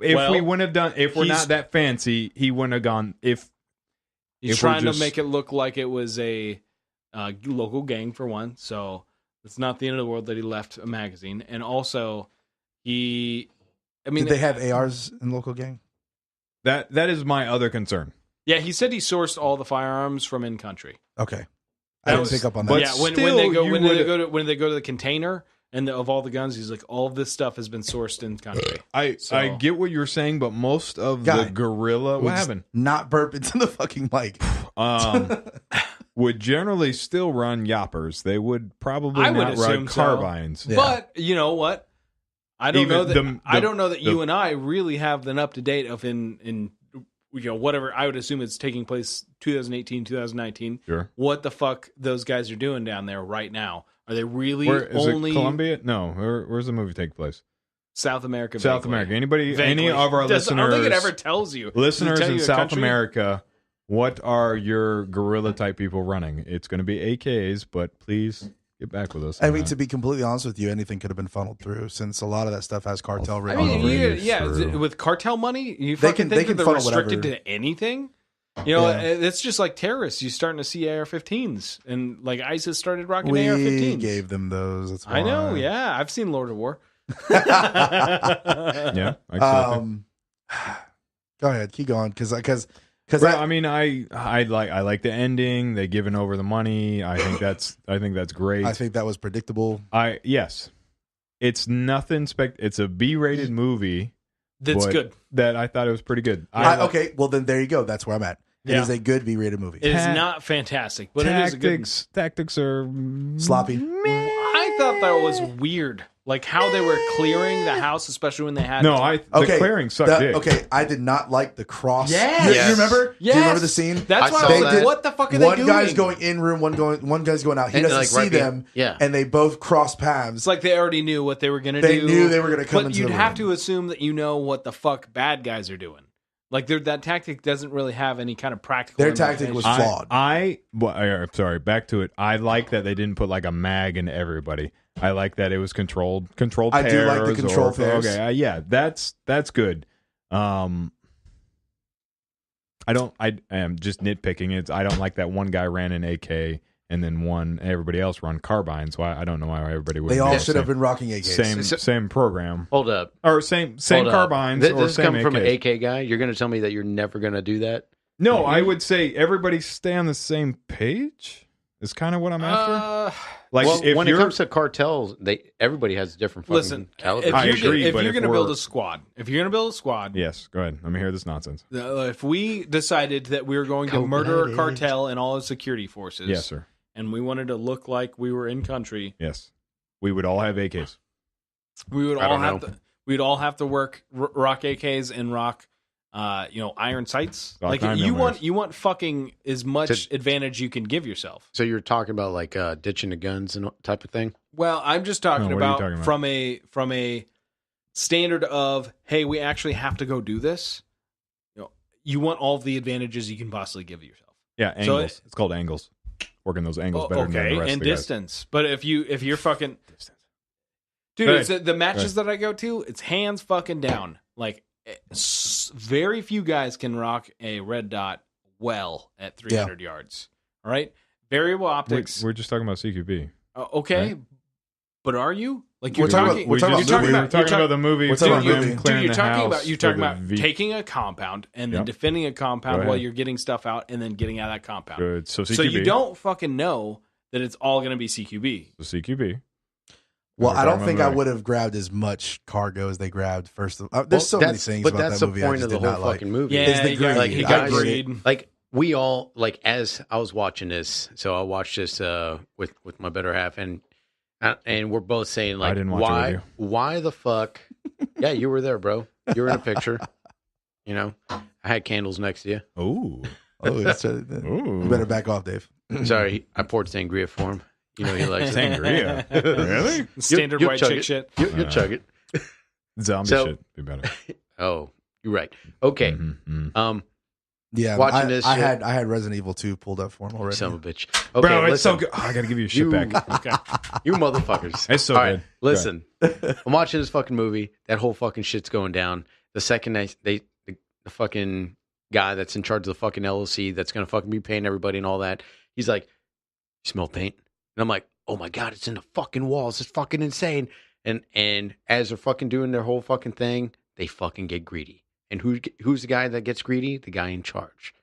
we wouldn't have done. If we're not that fancy, he wouldn't have gone. He's trying to make it look like it was a local gang for one, so it's not the end of the world that he left a magazine. And also, did they have ARs in local gang? That is my other concern. Yeah, he said he sourced all the firearms from in country. Okay, I didn't pick up on that. But Yeah, when they go to the container and of all the guns, he's like, all of this stuff has been sourced in country. I get what you're saying, but most of the guerrilla, what happened? Not burp into the fucking mic. Would generally still run yoppers. They would probably not run carbines. So. Yeah. But you know what? I don't know that you and I really have an up to date of in whatever. I would assume it's taking place 2018, 2019. Sure. What the fuck those guys are doing down there right now? Are they really is only it Colombia? No. Where's the movie take place? South America. South America. Any of our listeners? I don't think it ever tells you. Listeners in South America, what are your guerrilla type people running? It's going to be AKs, but please get back with us. I mean, to be completely honest with you, anything could have been funneled through since a lot of that stuff has cartel written. With cartel money, you They fucking can think that they're funnel restricted whatever. to anything? You know, it's just like terrorists. You're starting to see AR-15s, and like ISIS started rocking We AR-15s. gave them those. That's why. I know. Yeah, I've seen Lord of War. Yeah. Go ahead, keep going, because I mean, I like the ending. They giving over the money. I think that's great. I think that was predictable. Yes, it's nothing it's a B-rated movie. That's good. That I thought it was pretty good. Okay, well then there you go. That's where I'm at. It is a good B-rated movie. It is not fantastic, but it is a good. Tactics are sloppy. I thought that was weird, like how they were clearing the house, especially when they had. The clearing sucked dick. Okay, I did not like the cross. Yes. You remember? Yes. Do you remember the scene? That's why I was like, what the fuck are they doing? One guy's going in room, one guy's going out. He doesn't see them, and they both cross paths. It's like they already knew what they were going to do. They knew they were going to come into the room. But you'd have to assume that you know what the fuck bad guys are doing. Like that tactic doesn't really have any kind of practical. Their tactic was flawed. Sorry, back to it. I like that they didn't put like a mag into everybody. I like that it was controlled pairs. I do like the control pairs. Okay, yeah, that's good. I am just nitpicking. I don't like that one guy ran an AK and then everybody else run carbines. So I don't know why everybody would. They all should have been rocking AKs. Same program. Hold up. Or same carbines. This or is same coming from an AKs. AK guy. You're going to tell me that you're never going to do that? No, I would say everybody stay on the same page. Is kind of what I'm after. When it comes to cartels, everybody has different fucking calibers. If you're going to build a squad, yes, go ahead. Let me hear this nonsense. If we decided that we were going to murder a cartel and all its security forces, yes, sir, and we wanted to look like we were in country, yes, we would all have AKs. We would all have to. We'd all have to rock AKs and rock. Iron sights. Like you want fucking as much advantage you can give yourself. So you're talking about like ditching the guns and type of thing. Well, I'm just talking about from a standard of, hey, we actually have to go do this. You want all of the advantages you can possibly give yourself. Yeah, angles. So it's called angles. Working those angles better than the rest and of the distance. But if you're fucking distance, dude, it's the matches that I go to, it's hands fucking down. Like. Very few guys can rock a red dot well at 300 yards. All right, variable optics. We're just talking about CQB. Okay, right? But are you we're talking about the movie? You're talking about taking a compound and then defending a compound while you're getting stuff out and then getting out of that compound. Good. So you don't fucking know that it's all going to be CQB. So CQB. Well, I don't think I would have grabbed as much cargo as they grabbed first. There's so many things about that movie. But that's the point of the whole fucking movie. Yeah, is the greed. He got greed. Like we all, like as I was watching this, so I watched this with my better half, and we're both saying like, why the fuck? Yeah, you were there, bro. You were in a picture. I had candles next to you. Oh, you better back off, Dave. Sorry, I poured sangria for him. He likes sangria. Really? Standard white chick shit. You'll chug it. Zombie shit be better. Oh, you're right. Okay. Yeah, watching this. I had Resident Evil 2 pulled up for him already. Son of a bitch. Okay, bro, it's so good. I gotta give you a shit back. Okay. You motherfuckers. It's so good. Right, listen, I'm watching this fucking movie. That whole fucking shit's going down. The second the fucking guy that's in charge of the fucking LLC that's gonna fucking be paying everybody and all that, he's like, "You smell paint?" And I'm like, oh my God, it's in the fucking walls. It's fucking insane. And as they're fucking doing their whole fucking thing, they fucking get greedy. And who's the guy that gets greedy? The guy in charge.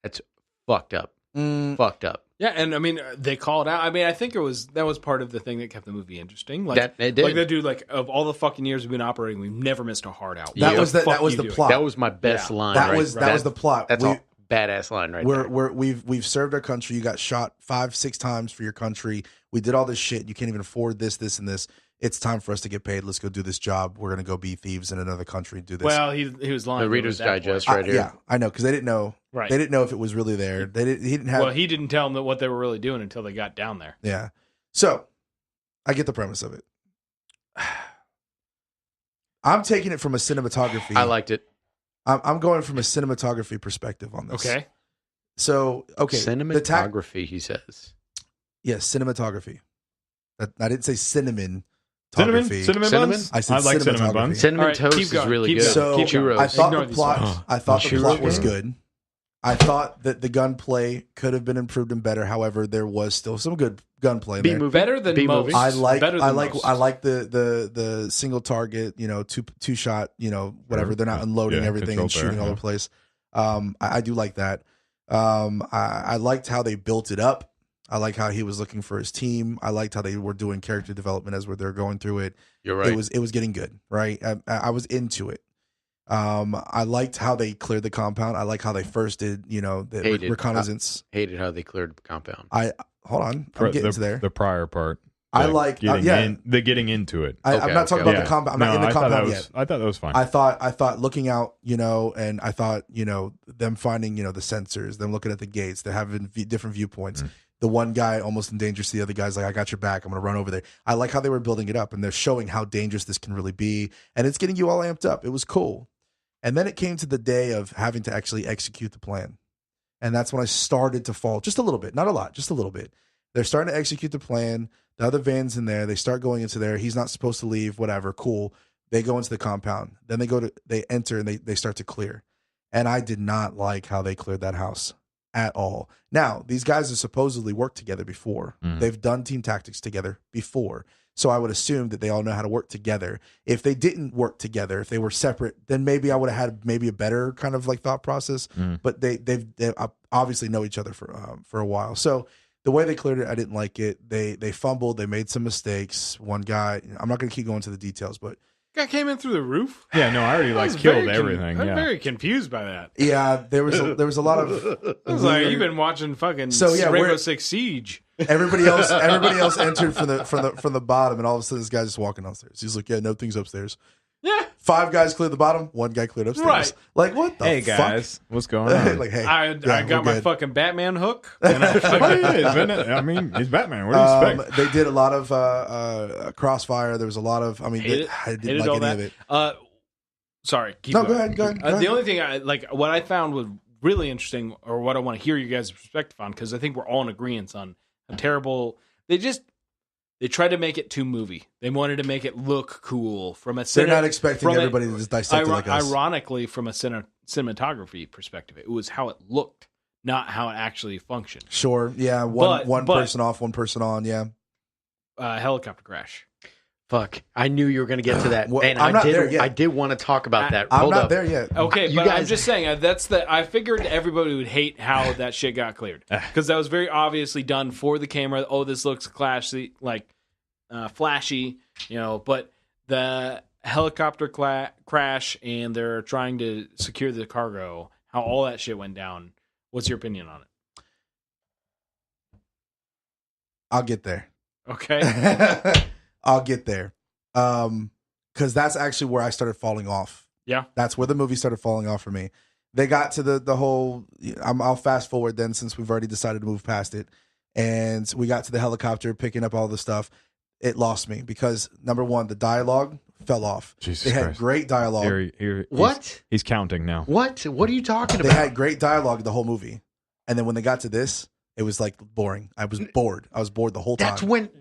That's fucked up. Fucked up. Yeah, and I mean, they called out. I mean, I think that was part of the thing that kept the movie interesting. Like it did. Like that dude, like of all the fucking years we've been operating, we've never missed a hard out. That was the plot. That was my best line. That was the plot. That's all. Badass line right there. We've served our country. You got shot 5-6 times for your country. We did all this shit. You can't even afford this, and this. It's time for us to get paid. Let's go do this job. We're gonna go be thieves in another country and do this. Well, he was lying. The Reader's Digest right here. Yeah, I know, because they didn't know. Right. They didn't know if it was really there. He didn't have. Well, he didn't tell them what they were really doing until they got down there. Yeah. So, I get the premise of it. I'm taking it from a cinematography. I liked it. I'm going from a cinematography perspective on this. Okay. So, cinematography, he says. Yes, cinematography. I didn't say cinnamon. Cinnamon buns? I said like cinnamon buns. Cinnamon toast is really good. So Churros. I thought the plot was good. I thought that the gunplay could have been improved and better. However, there was still some good gunplay there. Better than most. B-movie. I like most. the single target, two shot, whatever. They're not unloading everything and shooting all over the place. I do like that. I liked how they built it up. I like how he was looking for his team. I liked how they were doing character development as they're going through it. You're right. It was getting good, right? I was into it. I liked how they cleared the compound. I like how they first did, the reconnaissance. Hated how they cleared the compound. Hold on, I'm getting to there. The prior part. I like getting into it. I'm not talking about the compound. I'm not in the compound yet. I thought that was fine. I thought looking out, and I thought, them finding, the sensors, them looking at the gates, they're having different viewpoints. The one guy almost endangers the other guy's like, I got your back. I'm going to run over there. I like how they were building it up, and they're showing how dangerous this can really be. And it's getting you all amped up. It was cool. And then it came to the day of having to actually execute the plan. And that's when I started to fall just a little bit, not a lot, just a little bit. They're starting to execute the plan. The other van's in there. They start going into there. He's not supposed to leave, whatever. Cool. They go into the compound. Then they enter and they start to clear. And I did not like how they cleared that house at all. Now, these guys have supposedly worked together before. They've done team tactics together before. So I would assume that they all know how to work together. If they didn't work together, if they were separate, then maybe I would have had maybe a better kind of like thought process. But they obviously know each other for a while. So the way they cleared it, I didn't like it. They fumbled. They made some mistakes. One guy, I'm not going to keep going into the details, but Guy came in through the roof. Yeah, no, I already killed everything. I'm very confused by that. Yeah, there was a lot of. I was like, you've been watching fucking Rainbow Six Siege. Everybody else entered from the bottom, and all of a sudden this guy's just walking downstairs. He's like, yeah, nothing's upstairs. Yeah. 5 guys cleared the bottom, 1 guy cleared upstairs. Right. Like, what the fuck? Guys, what's going on? Like, hey, I got my fucking Batman hook. And I mean, he's Batman. What do you expect? They did a lot of crossfire. There was a lot of. I mean, I didn't like any of it. Sorry. Keep going. Go ahead. Go ahead. The only thing what I found was really interesting, or what I want to hear you guys' perspective on, because I think we're all in agreement on how terrible they tried to make it too movie. They wanted to make it look cool from a. They're not expecting everybody to just dissect it like us. Ironically, from a cinematography perspective, it was how it looked, not how it actually functioned. Sure. Yeah. One person off, one person on. Yeah. Helicopter crash. Fuck! I knew you were going to get to that, and I'm not there yet. I did want to talk about that. I'm not there yet. Okay, but I'm just saying I figured everybody would hate how that shit got cleared, because that was very obviously done for the camera. Oh, this looks classy, flashy, But the helicopter crash, and they're trying to secure the cargo. How all that shit went down. What's your opinion on it? I'll get there. Okay. I'll get there. Because that's actually where I started falling off. Yeah. That's where the movie started falling off for me. They got to the whole, I'll fast forward then, since we've already decided to move past it. And we got to the helicopter picking up all the stuff. It lost me because, number one, the dialogue fell off. Jesus they had Christ. Great dialogue. What? He's counting now. What are you talking about? They had great dialogue the whole movie. And then when they got to this, it was like boring. I was bored. I was bored the whole time.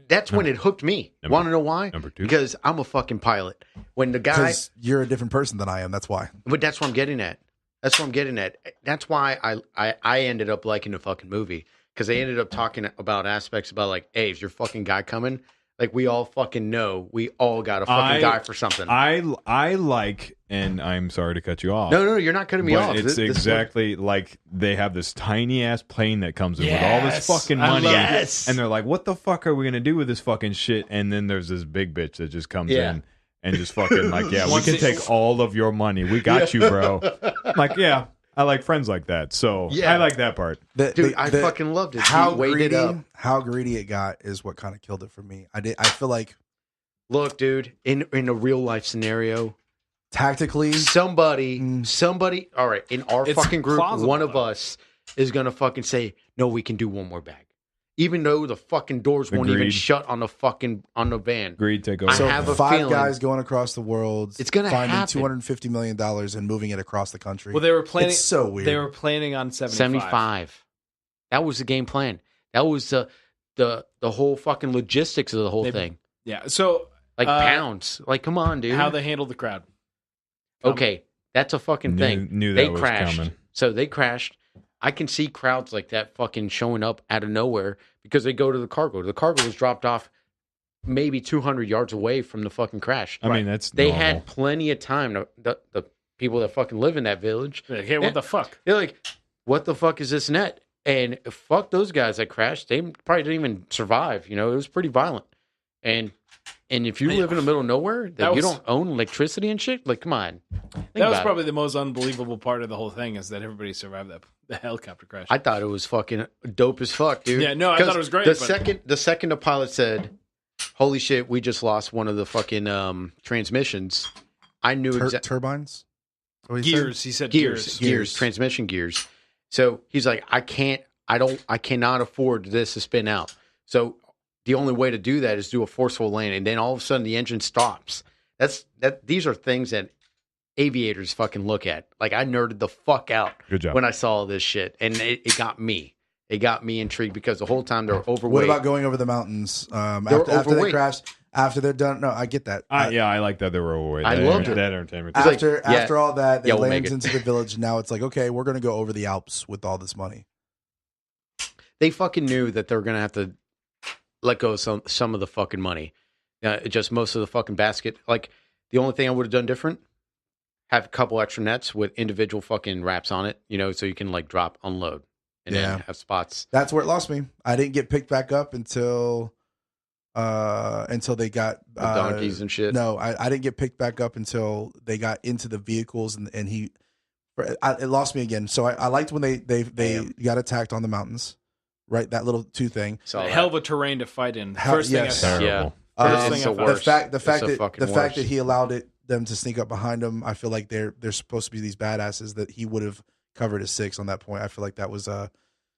That's when it hooked me. Want to know why? Number 2. Because I'm a fucking pilot. When the guy, because you're a different person than I am. That's why. But that's what I'm getting at. That's why I ended up liking the fucking movie, because they ended up talking about aspects about like, hey, is your fucking guy coming? Like, we all fucking know we all got a fucking guy for something. I like, and I'm sorry to cut you off. No, you're not cutting me off. It's exactly like they have this tiny ass plane that comes in with all this fucking money. Yes. And they're like, what the fuck are we going to do with this fucking shit? And then there's this big bitch that just comes in and just fucking like, yeah, we can take all of your money. We got you, bro. I'm like, yeah. I like friends like that, so I like that part. Dude, I fucking loved it. How greedy it got is what kind of killed it for me. I feel like, look, dude, in a real life scenario, tactically, somebody, all right, in our fucking group, one of though. us is gonna fucking say, no, we can do one more bag, even though the fucking doors won't even shut on the van. Agreed. Take over. I have a 5 feeling guys going across the world. It's gonna finding happen. $250 million and moving it across the country. Well, they were planning. It's so weird. They were planning on 75. That was the game plan. That was the whole fucking logistics of the whole thing. Yeah. So pounds. Like, come on, dude. How they handled the crowd. Okay, that's a fucking thing. Knew they that was crashed. coming. So they crashed. I can see crowds like that fucking showing up out of nowhere because they go to the cargo. The cargo was dropped off maybe 200 yards away from the fucking crash. I mean, that's they normal. had plenty of time. The people that fucking live in that village. Like, hey, what the fuck? They're like, what the fuck is this net? And fuck those guys that crashed. They probably didn't even survive. You know, it was pretty violent. And if you live in the middle of nowhere, that you don't own electricity and shit, like, come on. That was probably the most unbelievable part of the whole thing is that everybody survived the helicopter crash. I thought it was fucking dope as fuck, dude. Yeah, no, I thought it was great. The second the pilot said, holy shit, we just lost one of the fucking transmissions, I knew exactly. Turbines? Gears. He said gears, transmission gears. So he's like, I cannot afford this to spin out. So the only way to do that is do a forceful landing. And then all of a sudden the engine stops. These are things that aviators fucking look at. Like, I nerded the fuck out when I saw this shit. And it got me. It got me intrigued because the whole time they're overweight. What about going over the mountains after they crashed? After they're done? No, I get that. I like that they were overweight. I loved it. That entertainment. After all that, they we'll lands into the village. Now it's like, okay, we're going to go over the Alps with all this money. They fucking knew that they were going to have to let go of some of the fucking money. Just most of the fucking basket. Like, the only thing I would have done different, have a couple extra nets with individual fucking wraps on it, you know, so you can, like, drop, unload, and then have spots. That's where it lost me. I didn't get picked back up until they got the donkeys and shit. No, I didn't get picked back up until they got into the vehicles, and it lost me again. So I liked when they got attacked on the mountains, right? That little two thing. So hell of a terrain to fight in. First thing I saw. Yeah. The fact that he allowed them to sneak up behind him, I feel like they're supposed to be these badasses that he would have covered his six on that point. I feel like that was I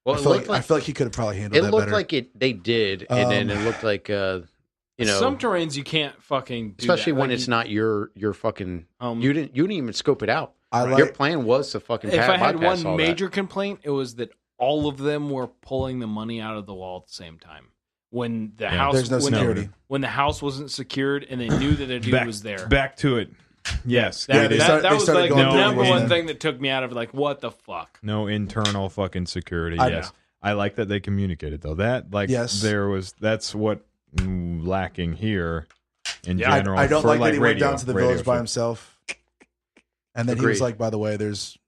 feel like he could have probably handled that better. It looked like they did, and then it looked like you know, some terrains you can't fucking do especially that. when it's not your fucking you didn't even scope it out. Your plan was to fucking if I had bypass one major complaint, it was that all of them were pulling the money out of the wall at the same time. When the house, there's no security. When the house wasn't secured and they knew that a dude was there. Back to it. Yes. That was like the number one thing that took me out of it. Like, what the fuck? No internal fucking security. Yes. I like that they communicated though. That's what lacking here in general. I don't for, like that he went radio, down to the village by shit. himself. And then he was like, by the way, there's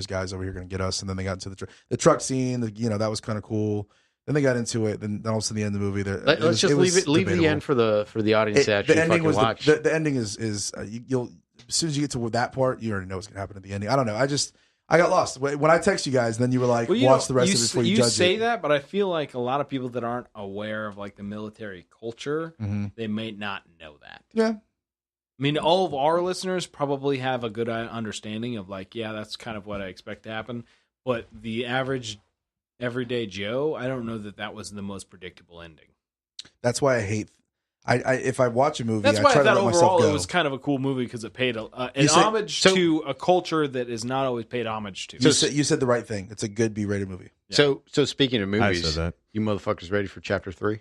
guys over here going to get us. And then they got into the truck scene. That was kind of cool. Then they got into it. Then also in the end of the movie, let's just leave the end for the audience to actually fucking watch. The ending is you'll as soon as you get to that part, you already know what's going to happen at the ending. I don't know. I got lost when I text you guys. Then you were like, watch the rest of it before you judge it. You say that, but I feel like a lot of people that aren't aware of like the military culture, they may not know that. Yeah. I mean, all of our listeners probably have a good understanding of like, yeah, that's kind of what I expect to happen. But the average everyday Joe, I don't know that was the most predictable ending. That's why I hate. If I watch a movie, that's why I try I thought to let myself overall go. it was kind of a cool movie because it paid homage to a culture that is not always paid homage to. You said the right thing. It's a good B-rated movie. Yeah. So speaking of movies, I said that. You motherfuckers ready for chapter 3?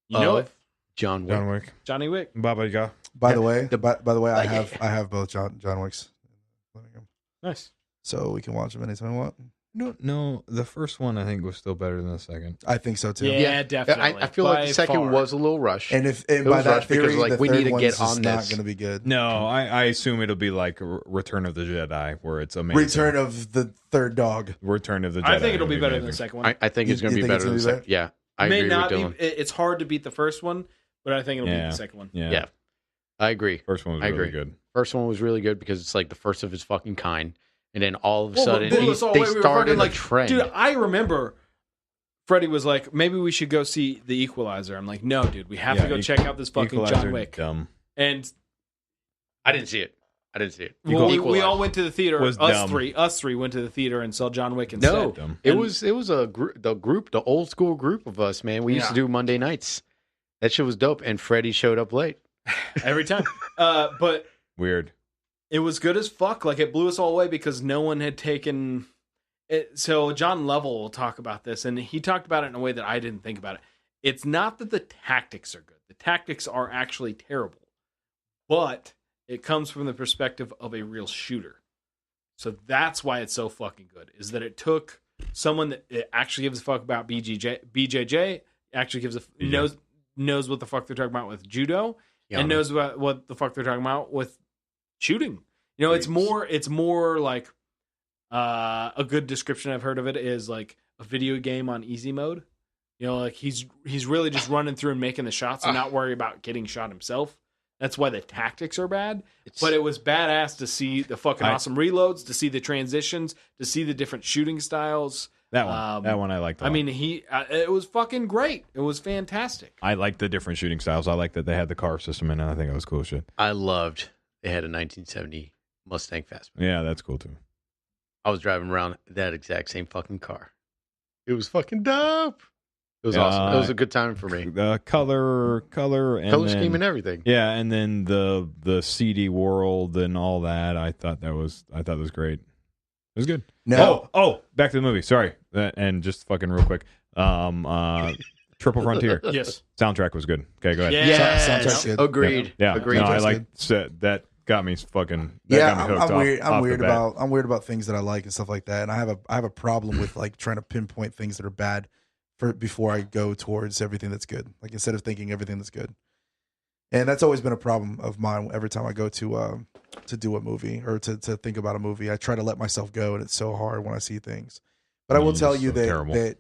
You know it, John Wick. Johnny Wick. Baba Yaga. By the way, I have both John Wicks. Nice. So we can watch them anytime we want. No, the first one I think was still better than the second. I think so too. Yeah, definitely. I feel like the second was a little rushed. And by that theory, because, the we need third to get one's on not this. going to be good. No, I assume it'll be like Return of the Jedi, where it's amazing. Return of the third dog. Return of the Jedi. I think it'll be better than the second one. I think it's going to be better than the second. Yeah, I agree with Dylan. It's hard to beat the first one, but I think it'll beat the second one. Yeah, I agree. First one was really good. First one was really good because it's like the first of its fucking kind. And then all of a sudden, they started like, a trend. Dude, I remember Freddie was like, maybe we should go see The Equalizer. I'm like, no, dude, we have to go check out this fucking Equalizer, John Wick. Dumb. And I didn't see it. We all went to the theater. Us three went to the theater and saw John Wick instead. No, it was the old school group of us, man. We used to do Monday nights. That shit was dope. And Freddie showed up late every time. But weird. It was good as fuck. Like, it blew us all away because no one had taken it. So John Lovell will talk about this, and he talked about it in a way that I didn't think about it. It's not that the tactics are good. The tactics are actually terrible. But it comes from the perspective of a real shooter. So that's why it's so fucking good, is that it took someone that actually gives a fuck about BJJ, actually gives knows what the fuck they're talking about with judo, and knows about what the fuck they're talking about with shooting. You know, it's more like a good description I've heard of it is like a video game on easy mode. You know, like he's really just running through and making the shots and not worry about getting shot himself. That's why the tactics are bad. But it was badass to see the fucking awesome reloads, to see the transitions, to see the different shooting styles. That one I liked a lot. I mean, it was fucking great. It was fantastic. I like the different shooting styles. I like that they had the car system in it. I think it was cool shit. I loved they had a 1970 Mustang Fastback. Yeah, that's cool too. I was driving around that exact same fucking car. It was fucking dope. It was awesome. It was a good time for me. The color, and scheme and everything. Yeah, and then the CD world and all that. I thought that was great. It was good. No. Oh, back to the movie. Sorry, and just fucking real quick. Triple Frontier. Yes. Soundtrack was good. Okay, go ahead. Soundtrack's good. Agreed. Yeah. Agreed. No, I like that. Got me fucking. I'm weird about things that I like and stuff like that, and I have a problem with like trying to pinpoint things that are bad before I go towards everything that's good. Like instead of thinking everything that's good, and that's always been a problem of mine. Every time I go to do a movie or to think about a movie, I try to let myself go, and it's so hard when I see things. But I will tell you that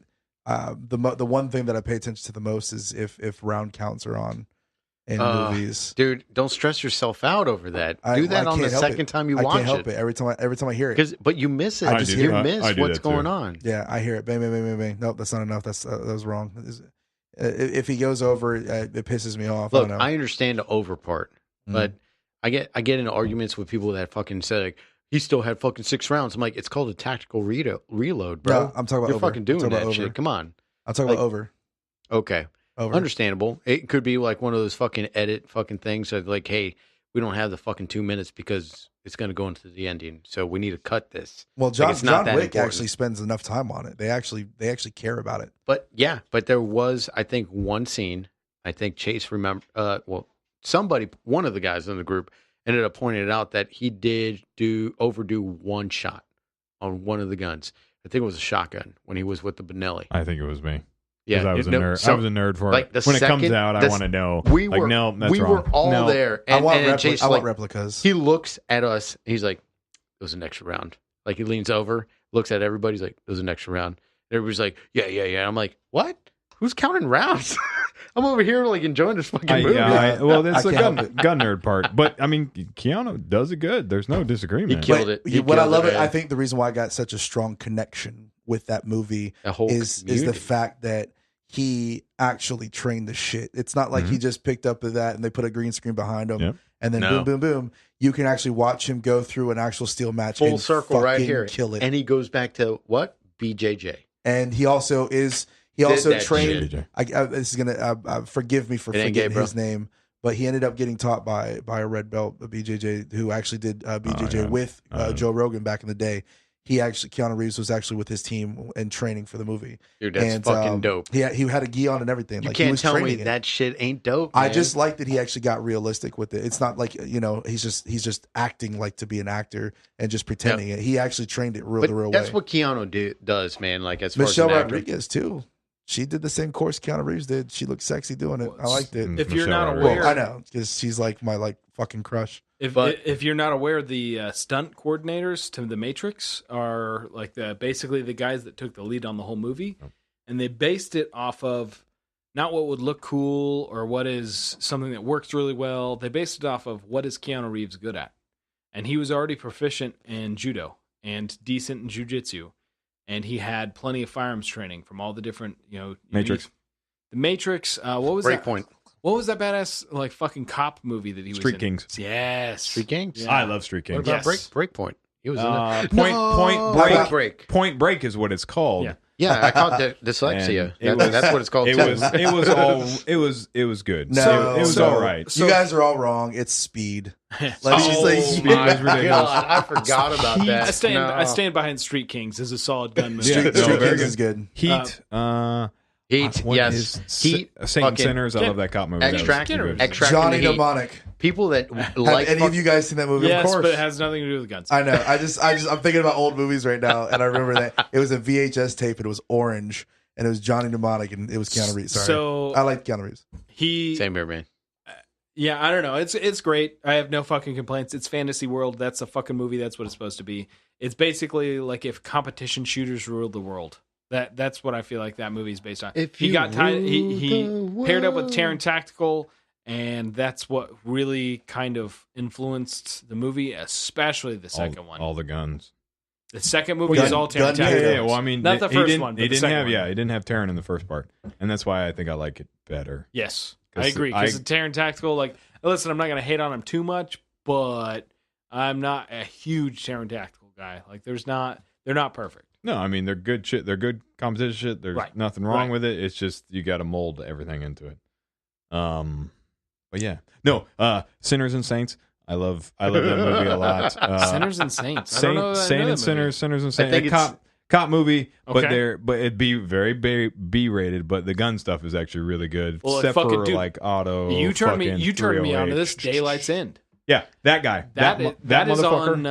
the one thing that I pay attention to the most is if round counts are on in movies. Dude, don't stress yourself out over that. Do that on the second time you watch it. I can't help it. Every time I hear it. But you miss it. You miss what's going on. Yeah, I hear it. Bang, bang, bang, bang, bang. Nope, that's not enough. That was wrong. If he goes over, it pisses me off. Look, I don't know. I understand the over part, but I get into arguments with people that fucking say like, he still had fucking 6 rounds. I'm like, it's called a tactical reload, bro. No, I'm talking about You're over. fucking doing that shit. Come on. I'm talking about over. Okay. Over. Understandable. It could be like one of those fucking edit fucking things of like, hey, we don't have the fucking 2 minutes because it's going to go into the ending, so we need to cut this. Well, John Wick actually spends enough time on it. They actually care about it. But yeah, there was, I think, one scene. I think Chase one of the guys in the group ended up pointing it out that he did overdo one shot on one of the guns. I think it was a shotgun when he was with the Benelli. I think it was me. Yeah, I was a nerd. I was a nerd for like it. When it comes out, I want to know. We were all there. And, I want Chase, replicas. He looks at us. He's like, "It was an extra round." Like he leans over, looks at everybody. He's like, "It was an extra round." And everybody's like, "Yeah." I'm like, "What? Who's counting rounds?" I'm over here like enjoying this fucking movie. Well, that's the gun nerd part. But I mean, Keanu does it good. There's no disagreement. He killed it. What I love it. I think the reason why I got such a strong connection with that movie is the fact that he actually trained the shit. It's not like he just picked up that and they put a green screen behind him and then boom, boom, boom. You can actually watch him go through an actual steel match full and circle right here, kill it. And he goes back to what? BJJ. And he also trained. This is gonna forgive me for forgetting his name, but he ended up getting taught by a red belt, a BJJ, who actually did BJJ with Joe Rogan back in the day. Keanu Reeves was actually with his team and training for the movie. Dude, that's fucking dope. Yeah, he had a gi on and everything. You can't tell me that shit ain't dope, man. I just like that he actually got realistic with it. It's not like, he's just acting like to be an actor and just pretending it. He actually trained it the real way. That's what Keanu does, man. Like as far Michelle as Rodriguez too. She did the same course Keanu Reeves did. She looked sexy doing it. I liked it. If you're not aware, I know because she's like my fucking crush. If you're not aware, the stunt coordinators to The Matrix are like basically the guys that took the lead on the whole movie, and they based it off of not what would look cool or what is something that works really well. They based it off of what is Keanu Reeves good at, and he was already proficient in judo and decent in jiu-jitsu. And he had plenty of firearms training from all the different, Matrix. The Matrix. What was that? Breakpoint. What was that badass like fucking cop movie that he was in? Street Kings. Yes. Street Kings. Yeah. I love Street Kings. What about Breakpoint? He was in it. Point Break is what it's called. Yeah. Yeah, I caught dyslexia. That's what it's called. It was good. No, it was all right. You guys are all wrong. It's Speed. Speed is ridiculous. God, I forgot about that. I stand behind Street Kings as a solid gun movie. Street Kings is good. Heat. Heat, What yes. is Heat, Saint fucking Sinners. I love that cop movie. That was Extract, good. extract Johnny the Heat. Mnemonic. People that Have like any of you guys seen that movie? Yes, Of course. but it has nothing to do with guns. I know. I'm thinking about old movies right now, and I remember that it was a VHS tape, and it was orange, and it was Johnny Mnemonic, and it was Keanu Reeves. Sorry, So I like Keanu Reeves. same here, man. Yeah, I don't know. It's great. I have no fucking complaints. It's fantasy world. That's a fucking movie. That's what it's supposed to be. It's basically like if competition shooters ruled the world. That's what I feel like that movie is based on. If He you got tied. ruled He the paired up with world. Terran Tactical, and that's what really kind of influenced the movie, especially the second one. All the guns. The second movie Gun- is all Terran gun- Tactical. Yeah, Well, I mean, Not the he first didn't- one, but He the didn't second have. one. Yeah, he didn't have Terran in the first part, and that's why I think I like it better. Yes, I 'Cause agree. Because I- the Terran Tactical, like, listen, I'm not going to hate on him too much, but I'm not a huge Terran Tactical guy. Like, they're not perfect. No, I mean they're good shit. They're good competition shit. There's Right. nothing wrong Right. with it. It's just you got to mold everything into it. But yeah, no. Sinners and Saints. I love that movie a lot. Sinners and Saints. I don't know that I Saint know and that Sinners, Sinners and Saints. think A cop movie, but Okay. it'd be very B rated. But the gun stuff is actually really good, Well, except fucking for dude, like auto. You turned me fucking on to 308. this Daylight's End. Yeah, that guy. That is motherfucker.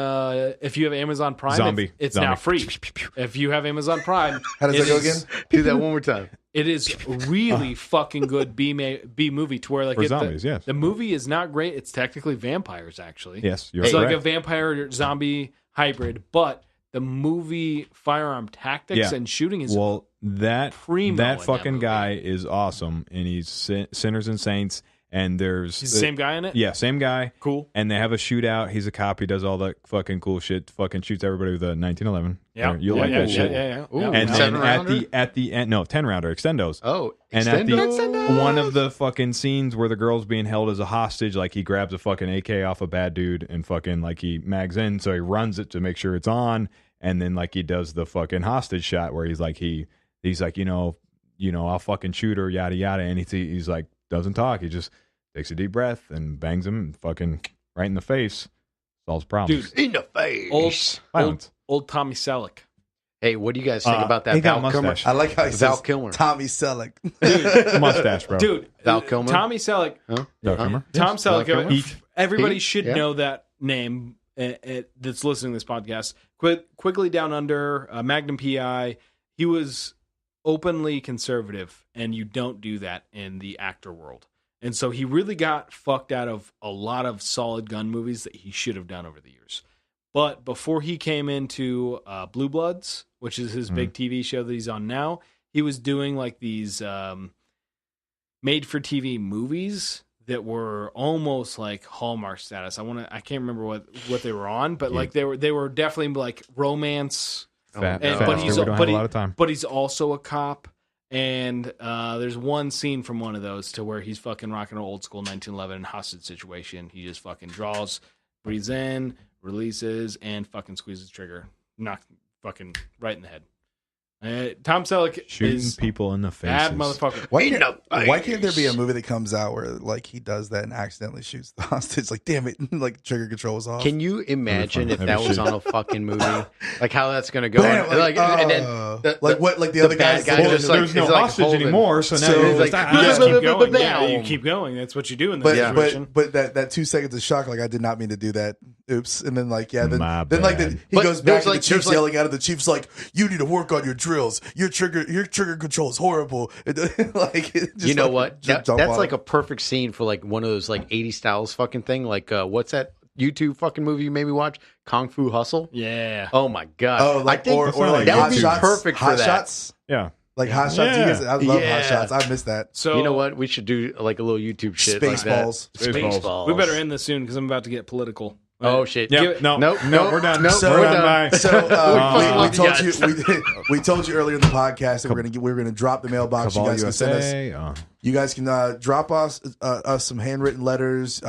on. If you have Amazon Prime, Zombie. it's Zombie. now free. If you have Amazon Prime, How does it that go is- again? Do that one more time. It is really fucking good B movie to where like For zombies, yes. the movie is not great. It's technically vampires actually. Yes, you're It's correct. like a vampire zombie hybrid, but the movie firearm tactics Yeah. and shooting is Well, that primo in that that fucking movie. guy is awesome, and he's Sinners and Saints, and there's he's the same guy in it. Yeah, same guy. Cool. And they have a shootout. He's a cop. He does all that fucking cool shit. Fucking shoots everybody with a 1911. Yeah, you like that shit. Yeah. Ooh. And then 7-rounder? at the end, no, 10-rounder extendos. Oh, And at the extendo? one of the fucking scenes where the girl's being held as a hostage, like he grabs a fucking AK off a bad dude and fucking like he mags in, so he runs it to make sure it's on, and then like he does the fucking hostage shot where he's like he's like I'll fucking shoot her, yada yada, and he's like doesn't talk, he just takes a deep breath and bangs him fucking right in the face, solves problems. Dude, In the face. Violence. old Tommy Selleck. Hey, what do you guys think about that he got Val Kilmer? mustache. I like how he Val says Kilmer. Tommy Selleck. Mustache, bro. Dude, Val Kilmer? Tommy Selleck. Huh? Val Kilmer? Tom Val Selleck. Kilmer? Everybody Heat? should Yeah. know that name that's listening to this podcast. Quickly Down Under, Magnum PI. He was openly conservative, and you don't do that in the actor world. And so he really got fucked out of a lot of solid gun movies that he should have done over the years. But before he came into Blue Bloods, which is his big TV show that he's on now, he was doing like these made-for-TV movies that were almost like Hallmark status. I can't remember what they were on, but like they were definitely like romance. Fat, And- fat, but he's we don't but have he- a lot of time. But he's also a cop. And there's one scene from one of those to where he's fucking rocking an old school 1911 hostage situation. He just fucking draws, breathes in, releases, and fucking squeezes the trigger. Knock fucking right in the head. Tom Selleck Shooting is people in the faces. bad motherfucker. Why can't there be a movie that comes out where like he does that and accidentally shoots the hostage? Like, damn it, like trigger control is off. Can you imagine if That'd that be was shit. on a fucking movie? Like how that's gonna go? Bam, and then like what? Like the other bad guys. guy holding just it. like- There's no it's like hostage holding- anymore, so now So- you're Like, just, You yeah. just keep going. Bam. Yeah, you keep going. That's what you do in that situation. but that 2 seconds of shock, like I did not mean to do that. Oops. And then like then My like bad. he But goes back there's and like- the chief's there's like- yelling at him. The chief's like, "You need to work on your drills. Your trigger control is horrible." Like it just, you know like, what? jump on That's like him. a perfect scene for like one of those like 80 styles fucking thing. Like what's that YouTube fucking movie you made me watch? Kung Fu Hustle. Yeah. Oh my god! like I think or like that would Hot be Shots, perfect for Hot that. Shots. yeah. Like Hot Shots. You Yeah. guys, I love Yeah. Hot Shots. I missed that. So You know what? We should do like a little YouTube shit like that. Spaceballs. Spaceballs. We better end this soon because I'm about to get political. Oh shit! Yeah. Give it- No, Nope, no, nope, we're done. nope, So- we're we're done. done. Bye. So fucking we love told you you we told you earlier in the podcast that we were gonna drop the mailbox. You Cabal guys can send us. USA. You guys can drop us some handwritten letters,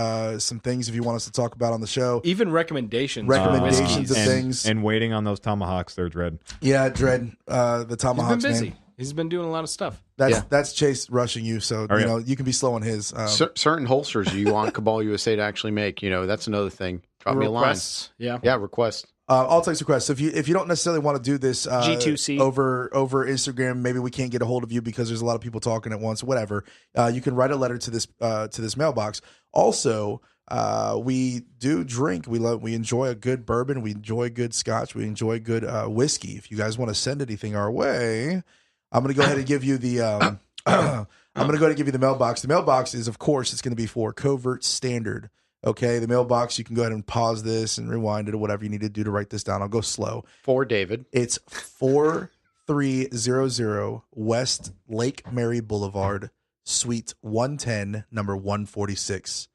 some things if you want us to talk about on the show. Even recommendations. Recommendations for of whiskeys. things. And waiting on those tomahawks, they're dread. Yeah, Dread, the He's Tomahawks been busy. man. He's been doing a lot of stuff. That's Chase rushing you, so Oh, you yeah. know you can be slow on his. Certain holsters you want Cabal USA to actually make. You know, that's another thing. Drop me a line. Requests. Yeah. Yeah, request. All types of requests. So if you don't necessarily want to do this G2C. over Instagram, maybe we can't get a hold of you because there's a lot of people talking at once. Whatever. You can write a letter to this mailbox. Also, we do drink. We enjoy a good bourbon. We enjoy good scotch. We enjoy good whiskey. If you guys want to send anything our way, I'm going to go ahead and give you the. I'm going to go ahead and give you the mailbox. The mailbox is, of course, it's going to be for Covert Standard. Okay, the mailbox, you can go ahead and pause this and rewind it or whatever you need to do to write this down. I'll go slow. For David. It's 4300 West Lake Mary Boulevard, Suite 110, number 146.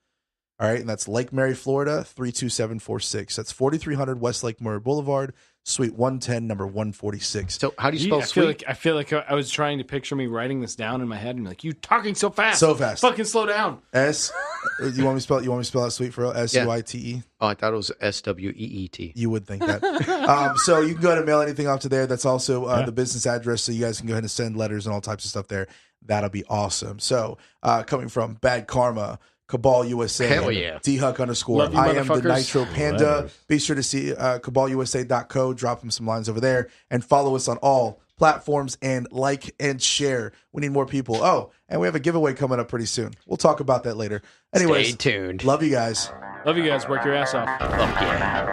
All right, and that's Lake Mary, Florida, 32746. That's 4300 West Lake Mary Boulevard, Suite 110, number 146. So how do you spell I sweet? feel like I was trying to picture me writing this down in my head and be like, you talking so fast. So fast. Fucking slow down. S. You want me to spell out sweet for real? SUITE. Oh, I thought it was SWEET. You would think that. So you can go ahead and mail anything off to there. That's also the business address, so you guys can go ahead and send letters and all types of stuff there. That'll be awesome. So coming from Bad Karma, Cabal USA, Hell yeah. DHuck _ Love you, I am the motherfuckers. Nitro Panda. Be sure to see cabalusa.co. Drop him some lines over there and follow us on all platforms and like and share. We need more people. Oh, and we have a giveaway coming up pretty soon. We'll talk about that later. Anyways, Stay tuned. love you guys. Love you guys. Work your ass off. Fuck yeah.